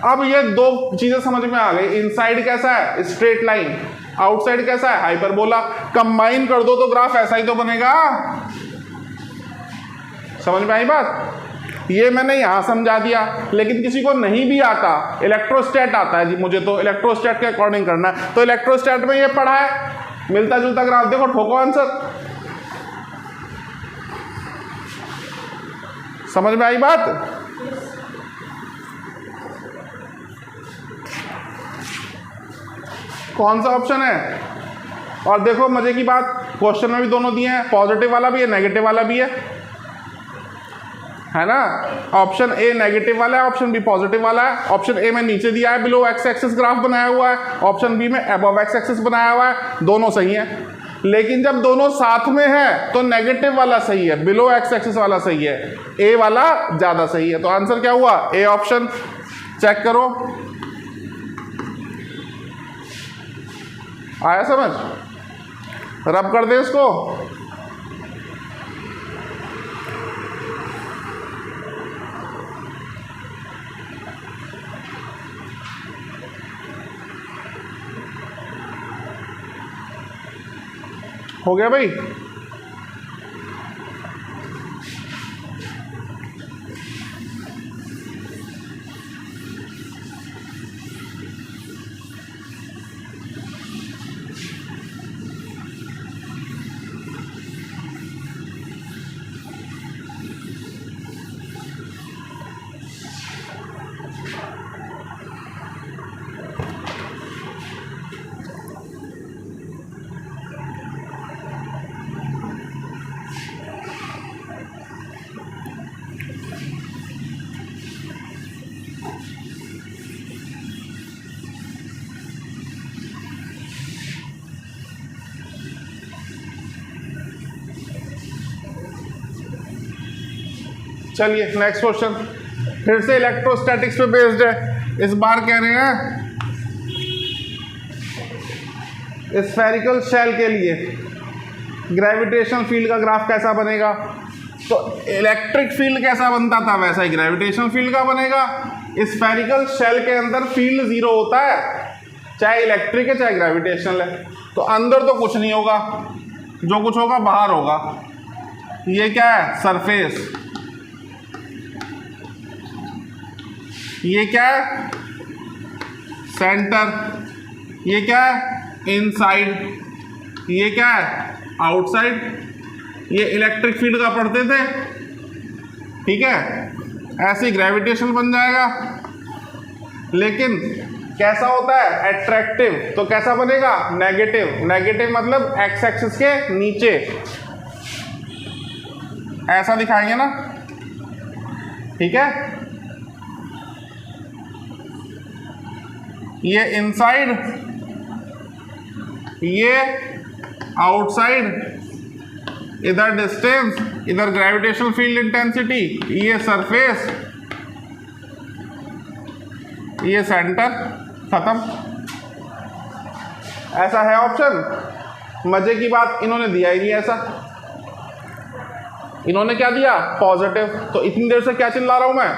अब ये दो चीजें समझ में आ गई। इनसाइड कैसा है? Straight line. आउटसाइड कैसा है? हाइपरबोला। कंबाइन कर दो तो ग्राफ ऐसा ही तो बनेगा। समझ में आई बात? ये मैंने यहां समझा दिया, लेकिन किसी को नहीं भी आता, इलेक्ट्रोस्टैट आता है जी, मुझे तो इलेक्ट्रोस्टैट के अकॉर्डिंग करना है, तो इलेक्ट्रोस्टैट में ये पढ़ा है, मिलता जुलता ग्राफ देखो, ठोको आंसर। समझ में आई बात? कौन सा ऑप्शन है? और देखो मजे की बात, क्वेश्चन में भी दोनों दिए हैं, पॉजिटिव वाला भी है नेगेटिव वाला भी है ना? ऑप्शन ए नेगेटिव वाला है, ऑप्शन बी पॉजिटिव वाला है। ऑप्शन ए में नीचे दिया है बिलो एक्स एक्सिस ग्राफ बनाया हुआ है, ऑप्शन बी में अबव एक्स एक्सिस बनाया हुआ है, दोनों सही है। लेकिन जब दोनों साथ में है तो नेगेटिव वाला सही है, बिलो एक्स एक्सिस वाला सही है, ए वाला ज्यादा सही है। तो आंसर क्या हुआ? A option. चेक करो, आया समझ? रब कर दे इसको। हो गया भाई? चलिए नेक्स्ट क्वेश्चन, फिर से इलेक्ट्रोस्टैटिक्स पे बेस्ड है। इस बार कह रहे हैं स्फेरिकल शेल के लिए ग्रेविटेशनल फील्ड का ग्राफ कैसा बनेगा। तो इलेक्ट्रिक फील्ड कैसा बनता था वैसा ही ग्रेविटेशनल फील्ड का बनेगा। स्फेरिकल शेल के अंदर फील्ड जीरो होता है, चाहे इलेक्ट्रिक है चाहे ग्रेविटेशनल है। तो अंदर तो कुछ नहीं होगा, जो कुछ होगा बाहर होगा। ये क्या है, सरफेस। ये क्या है, सेंटर। ये क्या है, इनसाइड। ये क्या है, आउटसाइड। ये इलेक्ट्रिक फील्ड का पढ़ते थे, ठीक है। ऐसे ग्रेविटेशनल बन जाएगा। लेकिन कैसा होता है, एट्रैक्टिव। तो कैसा बनेगा, नेगेटिव। नेगेटिव मतलब एक्स एक्सिस के नीचे, ऐसा दिखाएंगे ना, ठीक है। ये इनसाइड, ये आउटसाइड, इधर डिस्टेंस, इधर ग्रेविटेशनल फील्ड इंटेंसिटी, ये सरफेस, ये सेंटर, खत्म। ऐसा है ऑप्शन। मजे की बात, इन्होंने दिया ही नहीं ऐसा। इन्होंने क्या दिया, पॉजिटिव। तो इतनी देर से क्या चिल्ला रहा हूं मैं,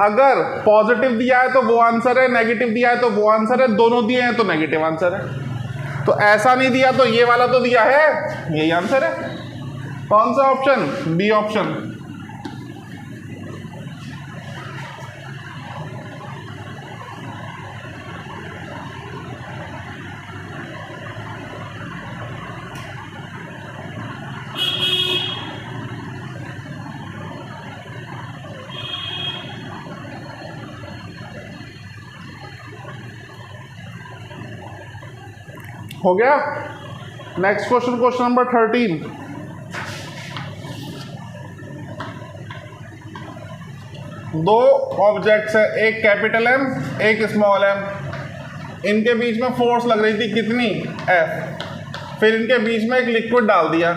अगर पॉजिटिव दिया है तो वो आंसर है, नेगेटिव दिया है तो वो आंसर है, दोनों दिए हैं तो नेगेटिव आंसर है। तो ऐसा नहीं दिया तो ये वाला तो दिया है, यही आंसर है। कौन सा ऑप्शन, बी ऑप्शन। हो गया। Next question, question number 13। दो ऑब्जेक्ट्स है, एक कैपिटल एम एक स्मॉल एम। इनके बीच में फोर्स लग रही थी कितनी, एफ। फिर इनके बीच में एक लिक्विड डाल दिया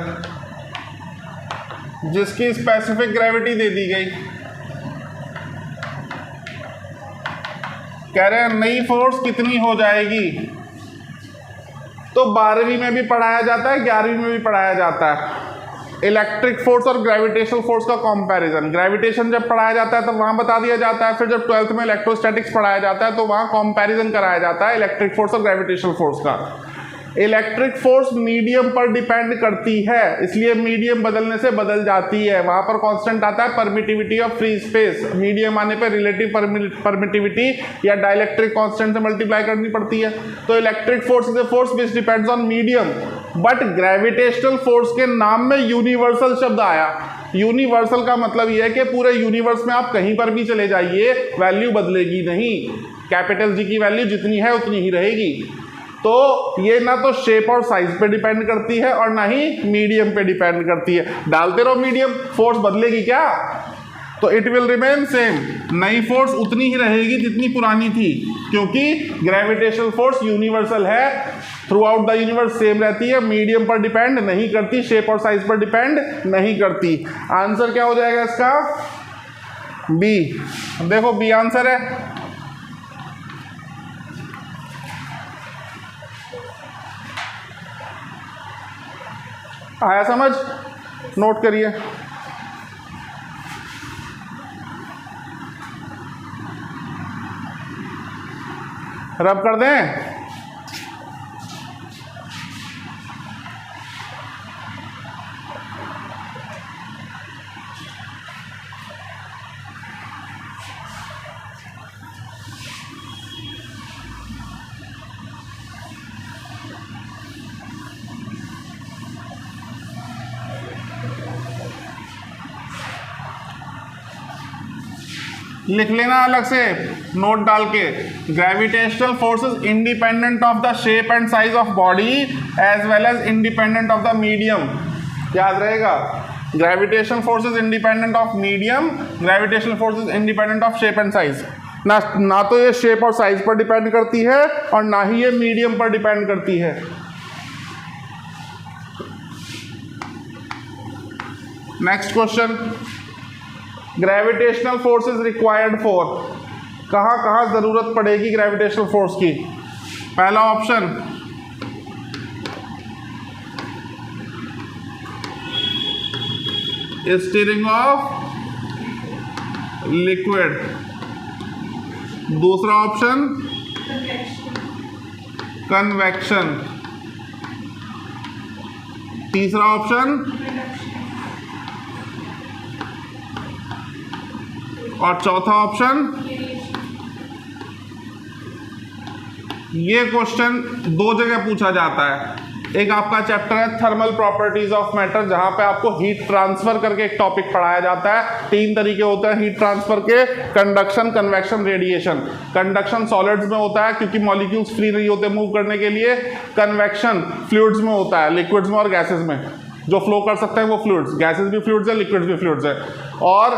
जिसकी स्पेसिफिक ग्रेविटी दे दी गई। कह रहे हैं नई फोर्स कितनी हो जाएगी। तो 12वीं में भी पढ़ाया जाता है, 11वीं में भी पढ़ाया जाता है, इलेक्ट्रिक फोर्स और ग्रेविटेशनल फोर्स का कंपैरिजन। ग्रेविटेशन जब पढ़ाया जाता है तो वहां बता दिया जाता है, फिर जब 12th में इलेक्ट्रोस्टैटिक्स पढ़ाया जाता है तो वहां कंपैरिजन कराया जाता है इलेक्ट्रिक फोर्स और ग्रेविटेशनल फोर्स का। इलेक्ट्रिक फोर्स मीडियम पर डिपेंड करती है, इसलिए मीडियम बदलने से बदल जाती है। वहां पर कांस्टेंट आता है permittivity of free space. Medium आने पर रिलेटिव परमिटिविटी या डाइलेक्ट्रिक कांस्टेंट से मल्टीप्लाई करनी पड़ती है। तो electric force is a force which depends on medium. But gravitational force के नाम में यूनिवर्सल शब्द आया। यूनिवर्सल का मतलब यह है कि पूरे यूनिवर्स में आप कहीं पर भी चले जाइए, वैल्यू बदलेगी नहीं। कैपिटल जी की वैल्यू जितनी है उतनी ही रहेगी। तो ये ना तो शेप और साइज पे डिपेंड करती है और ना ही मीडियम पे डिपेंड करती है। डालते रहो मीडियम, फोर्स बदलेगी क्या, तो इट विल रिमेन सेम। नई फोर्स उतनी ही रहेगी जितनी पुरानी थी, क्योंकि ग्रेविटेशनल फोर्स यूनिवर्सल है, through out the universe same रहती है, मीडियम पर डिपेंड नहीं करती, शेप और साइज पर डिपेंड नहीं करती। आंसर क्या हो जाएगा इसका, बी। देखो बी आंसर है। आया समझ, नोट करिए। रब कर दें। लिख लेना अलग से नोट डाल के। Gravitational forces independent of the shape and size of body as well as independent of the medium. याद रहेगा, gravitational forces independent of medium, gravitational forces independent of shape and size. ना तो ये शेप और साइज पर डिपेंड करती है और ना ही ये मीडियम पर डिपेंड करती है। Next question, gravitational force is required for, कहाँ कहाँ जरूरत पड़ेगी ग्रेविटेशनल फोर्स की? पहला ऑप्शन स्टीयरिंग ऑफ लिक्विड, दूसरा ऑप्शन कन्वेक्शन, तीसरा ऑप्शन और चौथा ऑप्शन। ये क्वेश्चन दो जगह पूछा जाता है। एक आपका चैप्टर है थर्मल प्रॉपर्टीज ऑफ मैटर, जहां पे आपको हीट ट्रांसफर करके एक टॉपिक पढ़ाया जाता है। तीन तरीके होते हैं हीट ट्रांसफर के, conduction, convection, radiation. Conduction solids में होता है क्योंकि मॉलिक्यूल्स फ्री नहीं होते मूव करने के लिए। कन्वेक्शन फ्लूइड्स में होता है, लिक्विड्स में और गैसेस में। जो फ्लो कर सकते हैं वो फ्लूइड्स, गैसेस भी फ्लूइड्स है, लिक्विड्स भी फ्लूइड्स है। और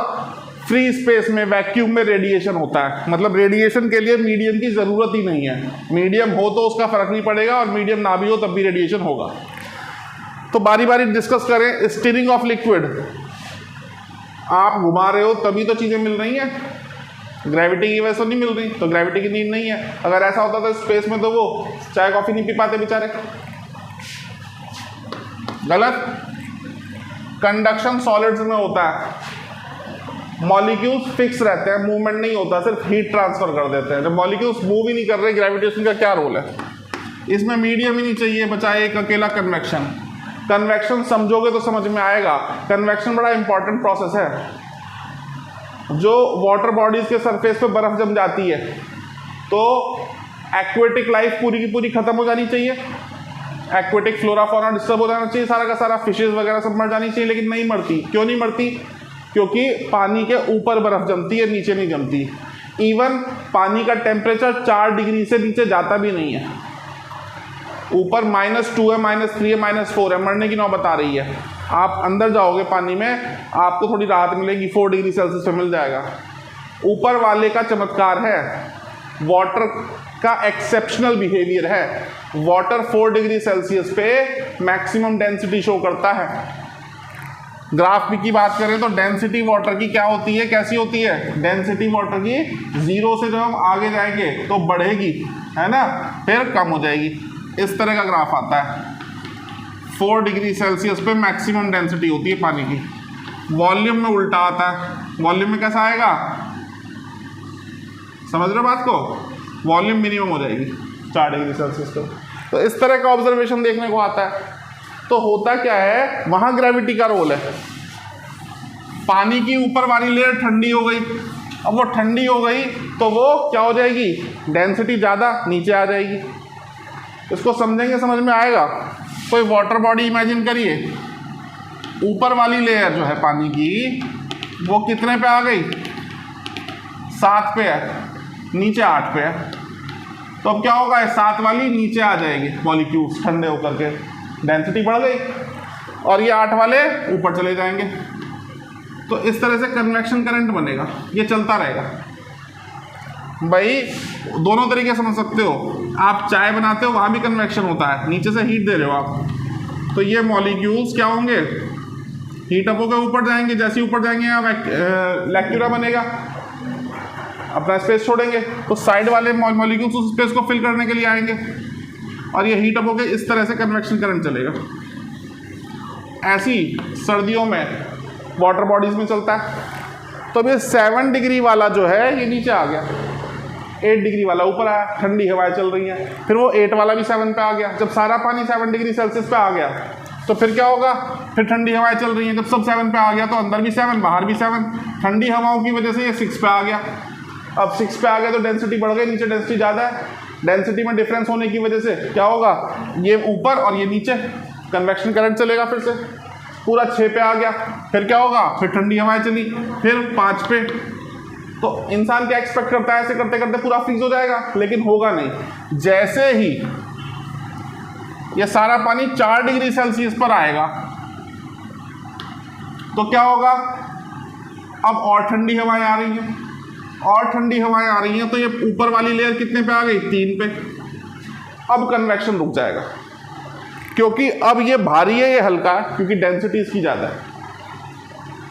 फ्री स्पेस में, वैक्यूम में रेडिएशन होता है। मतलब रेडिएशन के लिए मीडियम की जरूरत ही नहीं है। मीडियम हो तो उसका फर्क नहीं पड़ेगा और मीडियम ना भी हो तब भी रेडिएशन होगा। तो बारी बारी डिस्कस करें। स्टीयरिंग ऑफ लिक्विड, आप घुमा रहे हो तभी तो चीजें मिल रही हैं, ग्रेविटी की वजह से नहीं मिल रही, तो ग्रेविटी की नीड नहीं है। अगर ऐसा होता था स्पेस में तो वो चाय कॉफी नहीं पी पाते बेचारे। गलत। कंडक्शन सॉलिड्स में होता है, मॉलिक्यूल्स फिक्स रहते हैं, मूवमेंट नहीं होता, सिर्फ हीट ट्रांसफर कर देते हैं। जब मॉलिक्यूल्स मूव ही नहीं कर रहे, ग्रेविटेशन का क्या रोल है? इसमें मीडियम ही नहीं चाहिए, बचाए एक अकेला कन्वेक्शन। कन्वेक्शन समझोगे तो समझ में आएगा। कन्वेक्शन बड़ा इंपॉर्टेंट प्रोसेस है। जो वाटर बॉडीज के सरफेस पे बर्फ जम जाती है तो एक्वेटिक लाइफ पूरी की पूरी खत्म हो जानी चाहिए, एक्वेटिक फ्लोरा फौना डिस्टर्ब हो जाना चाहिए, सारा का सारा, फिशेज वगैरह सब मर जानी चाहिए, लेकिन नहीं मरती। क्यों नहीं मरती? क्योंकि पानी के ऊपर बर्फ जमती है, नीचे नहीं जमती। इवन पानी का टेम्परेचर 4 डिग्री से नीचे जाता भी नहीं है। ऊपर -2 है, -3 है, -4 है, मरने की नौबत आ रही है। आप अंदर जाओगे पानी में, आपको थोड़ी राहत मिलेगी, 4 डिग्री सेल्सियस पे मिल जाएगा। ऊपर वाले का चमत्कार है, वाटर का एक्सेप्शनल बिहेवियर है। वाटर 4 डिग्री सेल्सियस पे मैक्सिमम डेंसिटी शो करता है। ग्राफ की बात करें तो डेंसिटी वाटर की क्या होती है, कैसी होती है? डेंसिटी वाटर की 0 से जब हम आगे जाएंगे तो बढ़ेगी, है ना, फिर कम हो जाएगी। इस तरह का ग्राफ आता है। 4 डिग्री सेल्सियस पे मैक्सिमम डेंसिटी होती है पानी की। वॉल्यूम में उल्टा आता है। वॉल्यूम में कैसा आएगा? समझ रहे हो बात को? वॉल्यूम मिनिमम हो जाएगी 4 डिग्री सेल्सियस पे। तो इस तरह का ऑब्जर्वेशन देखने को आता है। तो होता क्या है, वहां ग्रेविटी का रोल है। पानी की ऊपर वाली लेयर ठंडी हो गई, अब वो ठंडी हो गई तो वो क्या हो जाएगी? डेंसिटी ज़्यादा नीचे आ जाएगी। इसको समझेंगे, समझ में आएगा। कोई वाटर बॉडी इमेजिन करिए, ऊपर वाली लेयर जो है पानी की वो कितने पे आ गई? 7 पे है, नीचे 8 पे है। तो अब क्या होगा? 7 वाली नीचे आ जाएगी, मॉलिक्यूल्स ठंडे होकर के, डेंसिटी बढ़ गई, और ये 8 वाले ऊपर चले जाएंगे। तो इस तरह से कन्वेक्शन करंट बनेगा, ये चलता रहेगा। भाई दोनों तरीके समझ सकते हो। आप चाय बनाते हो, वहाँ भी कन्वेक्शन होता है, नीचे से हीट दे रहे हो आप, तो ये मॉलिक्यूल्स क्या होंगे? हीट अप होकर ऊपर जाएंगे। जैसे ही ऊपर जाएंगे यहाँ लैक्यूरा बनेगा, अपना स्पेस छोड़ेंगे, तो साइड वाले मॉलिक्यूल्स उस स्पेस को फिल करने के लिए आएंगे, और ये हीट अप होकर इस तरह से कन्वेक्शन करंट चलेगा। ऐसी सर्दियों में वाटर बॉडीज में चलता है। तो ये 7 डिग्री वाला जो है ये नीचे आ गया, 8 डिग्री वाला ऊपर आया, ठंडी हवाएं चल रही हैं। फिर वो 8 वाला भी 7 पे आ गया। जब सारा पानी 7 डिग्री सेल्सियस पे आ गया तो फिर क्या होगा? फिर ठंडी हवाएं चल रही हैं। जब सब 7 पे आ गया तो अंदर भी 7, बाहर भी 7। ठंडी हवाओं की वजह से ये 6 पे आ गया। अब 6 पे आ गया तो डेंसिटी बढ़ गई, नीचे डेंसिटी ज़्यादा है। डेंसिटी में डिफरेंस होने की वजह से क्या होगा? ये ऊपर और ये नीचे, कन्वेक्शन करंट चलेगा। फिर से पूरा 6 पे आ गया, फिर क्या होगा? फिर ठंडी हवाएं चली, फिर 5 पे। तो इंसान क्या एक्सपेक्ट करता है? ऐसे करते करते पूरा फ्रीज हो जाएगा, लेकिन होगा नहीं। जैसे ही ये सारा पानी 4 डिग्री सेल्सियस पर आएगा तो क्या होगा? अब और ठंडी हवाएं आ रही हैं, और ठंडी हवाएं आ रही हैं, तो ये ऊपर वाली लेयर कितने पे आ गई? 3 पे। अब कन्वेक्शन रुक जाएगा, क्योंकि अब ये भारी है, ये हल्का है, क्योंकि डेंसिटी इसकी ज़्यादा है।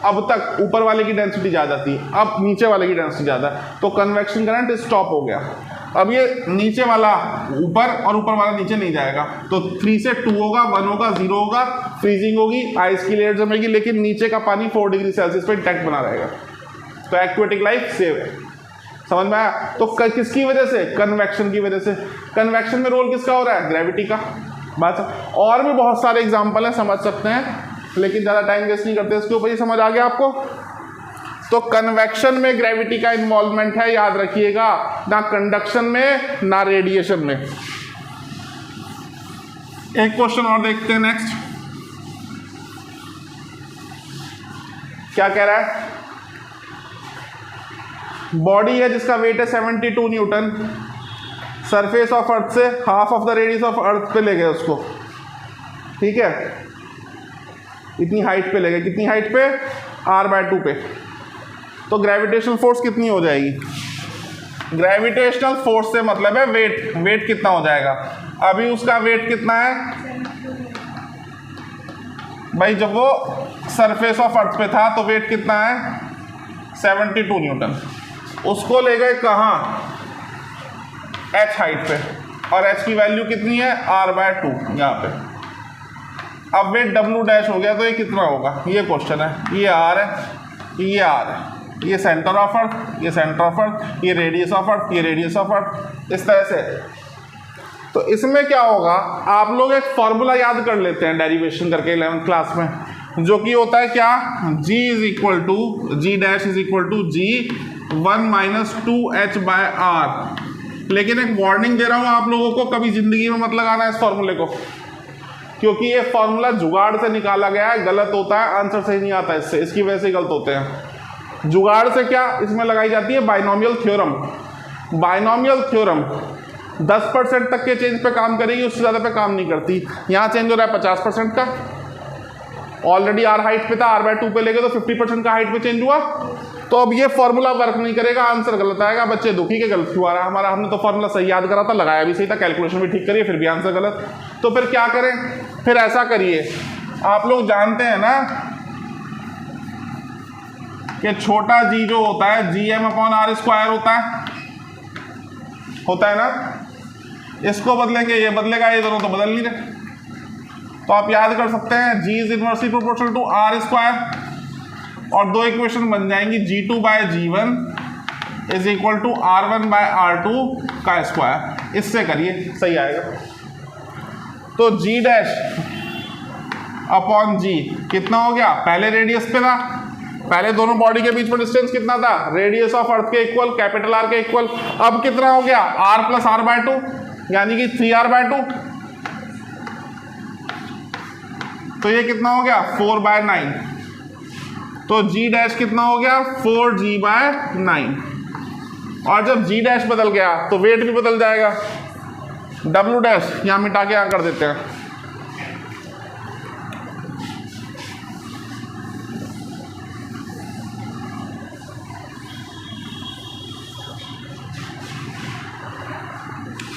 अब तक ऊपर वाले की डेंसिटी ज़्यादा थी, अब नीचे वाले की डेंसिटी ज़्यादा, तो कन्वेक्शन करंट स्टॉप हो गया। अब ये नीचे वाला ऊपर और ऊपर वाला नीचे नहीं जाएगा, तो 3 से 2 होगा, 1 होगा, 0 होगा, फ्रीजिंग होगी, आइस की लेयर जमेगी, लेकिन नीचे का पानी 4 डिग्री सेल्सियस पे इंटैक्ट बना रहेगा। तो एक्वेटिक लाइफ सेव है। समझ में आया? तो किसकी वजह से? कन्वेक्शन की वजह से। कन्वेक्शन में रोल किसका हो रहा है? ग्रेविटी का। बात। और भी बहुत सारे एग्जाम्पल हैं, समझ सकते हैं, लेकिन ज़्यादा टाइम वेस्ट नहीं करते इसके ऊपर। ही समझ आ गया आपको? तो कन्वेक्शन में ग्रेविटी का इन्वॉल्वमेंट है, याद रखिएगा, ना कंडक्शन में ना रेडिएशन में। एक क्वेश्चन और देखते हैं नेक्स्ट। क्या कह रहा है? बॉडी है जिसका वेट है 72 न्यूटन, सरफेस ऑफ अर्थ से half of the radius of earth पे ले गए उसको, ठीक है, इतनी हाइट पे ले गए। कितनी हाइट पे? r/2 पे। तो ग्रेविटेशनल फोर्स कितनी हो जाएगी? ग्रेविटेशनल फोर्स से मतलब है वेट। वेट कितना हो जाएगा? अभी उसका वेट कितना है भाई? जब वो सरफेस ऑफ अर्थ पे था तो वेट कितना है? 72 न्यूटन। उसको ले गए कहाँ? h हाइट पे, और h की वैल्यू कितनी है? r/2 यहाँ पे। अब वेट w डैश हो गया, तो ये कितना होगा? ये क्वेश्चन है। ये r है, ये r है, ये सेंटर ऑफ अर्थ, ये सेंटर ऑफ अर्थ, ये रेडियस ऑफ अर्थ, ये रेडियस ऑफ अर्थ, इस तरह से। तो इसमें क्या होगा? आप लोग एक फॉर्मूला याद कर लेते हैं डेरिवेशन करके 11th क्लास में, जो कि होता है क्या? g is equal to g dash is equal to g 1 - 2h/r। लेकिन एक वार्निंग दे रहा हूँ आप लोगों को, कभी जिंदगी में मत लगाना इस फॉर्मूले को, क्योंकि ये फॉर्मूला जुगाड़ से निकाला गया है, गलत होता है, आंसर सही नहीं आता इससे, इसकी वजह से गलत होते हैं। जुगाड़ से क्या इसमें लगाई जाती है? Binomial theorem. बाइनोमियल थ्योरम 10% तक के चेंज पे काम करेगी, उससे ज़्यादा पे काम नहीं करती। यहाँ चेंज हो रहा है 50% का, ऑलरेडी r हाइट पे था, r/2 पे लेके तो 50% का हाइट पे चेंज हुआ। तो अब ये फॉर्मूला वर्क नहीं करेगा, आंसर गलत आएगा। बच्चे दुखी के गलत क्यों आ रहा है हमारा? हमने तो फॉर्मूला सही याद करा था, लगाया भी सही था, कैलकुलेशन भी ठीक करिए, फिर भी आंसर गलत। तो फिर क्या करें? फिर ऐसा करिए, आप लोग जानते हैं ना कि छोटा g जो होता है Gm/r² होता है ना। इसको बदलेंगे, ये बदलेगा, ये दोनों तो बदल नहीं रहे। तो आप याद कर सकते हैं g is inversely proportional to r², और दो इक्वेशन बन जाएंगी g2/g1 is equal to r1/r2 का स्क्वायर। इससे करिए, सही आएगा। तो g डैश अपॉन g कितना हो गया? पहले रेडियस पे था, पहले दोनों बॉडी के बीच में डिस्टेंस कितना था? रेडियस ऑफ अर्थ के इक्वल, कैपिटल R के इक्वल। अब कितना हो गया? r + r/2, यानी कि 3r/2। तो ये कितना हो गया? 4/9। तो g डैश कितना हो गया? 4g/9। और जब g डैश बदल गया तो वेट भी बदल जाएगा। w डैश यहाँ मिटा के यहाँ कर देते हैं।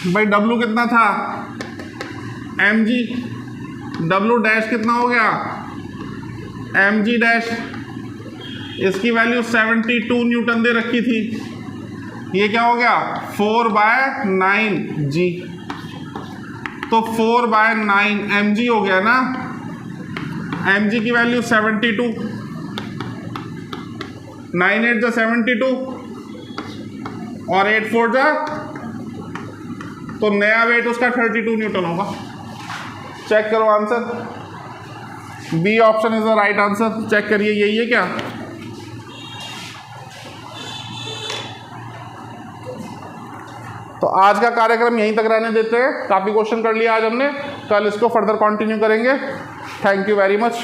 भाई w कितना था? mg। w डैश कितना हो गया? mg डैश, इसकी वैल्यू 72 न्यूटन दे रखी थी। ये क्या हो गया? 4/9g। तो 4/9 mg हो गया ना। mg की वैल्यू 72, 9 8 जा 72 और 8 4 जा, तो नया वेट उसका 32 न्यूटन होगा। चेक करो answer. B option is the right answer. Check करिए, यही है क्या? तो आज का कार्यक्रम यहीं तक रहने देते हैं। काफ़ी क्वेश्चन कर लिया आज हमने, कल इसको फर्दर कंटिन्यू करेंगे। Thank you very much.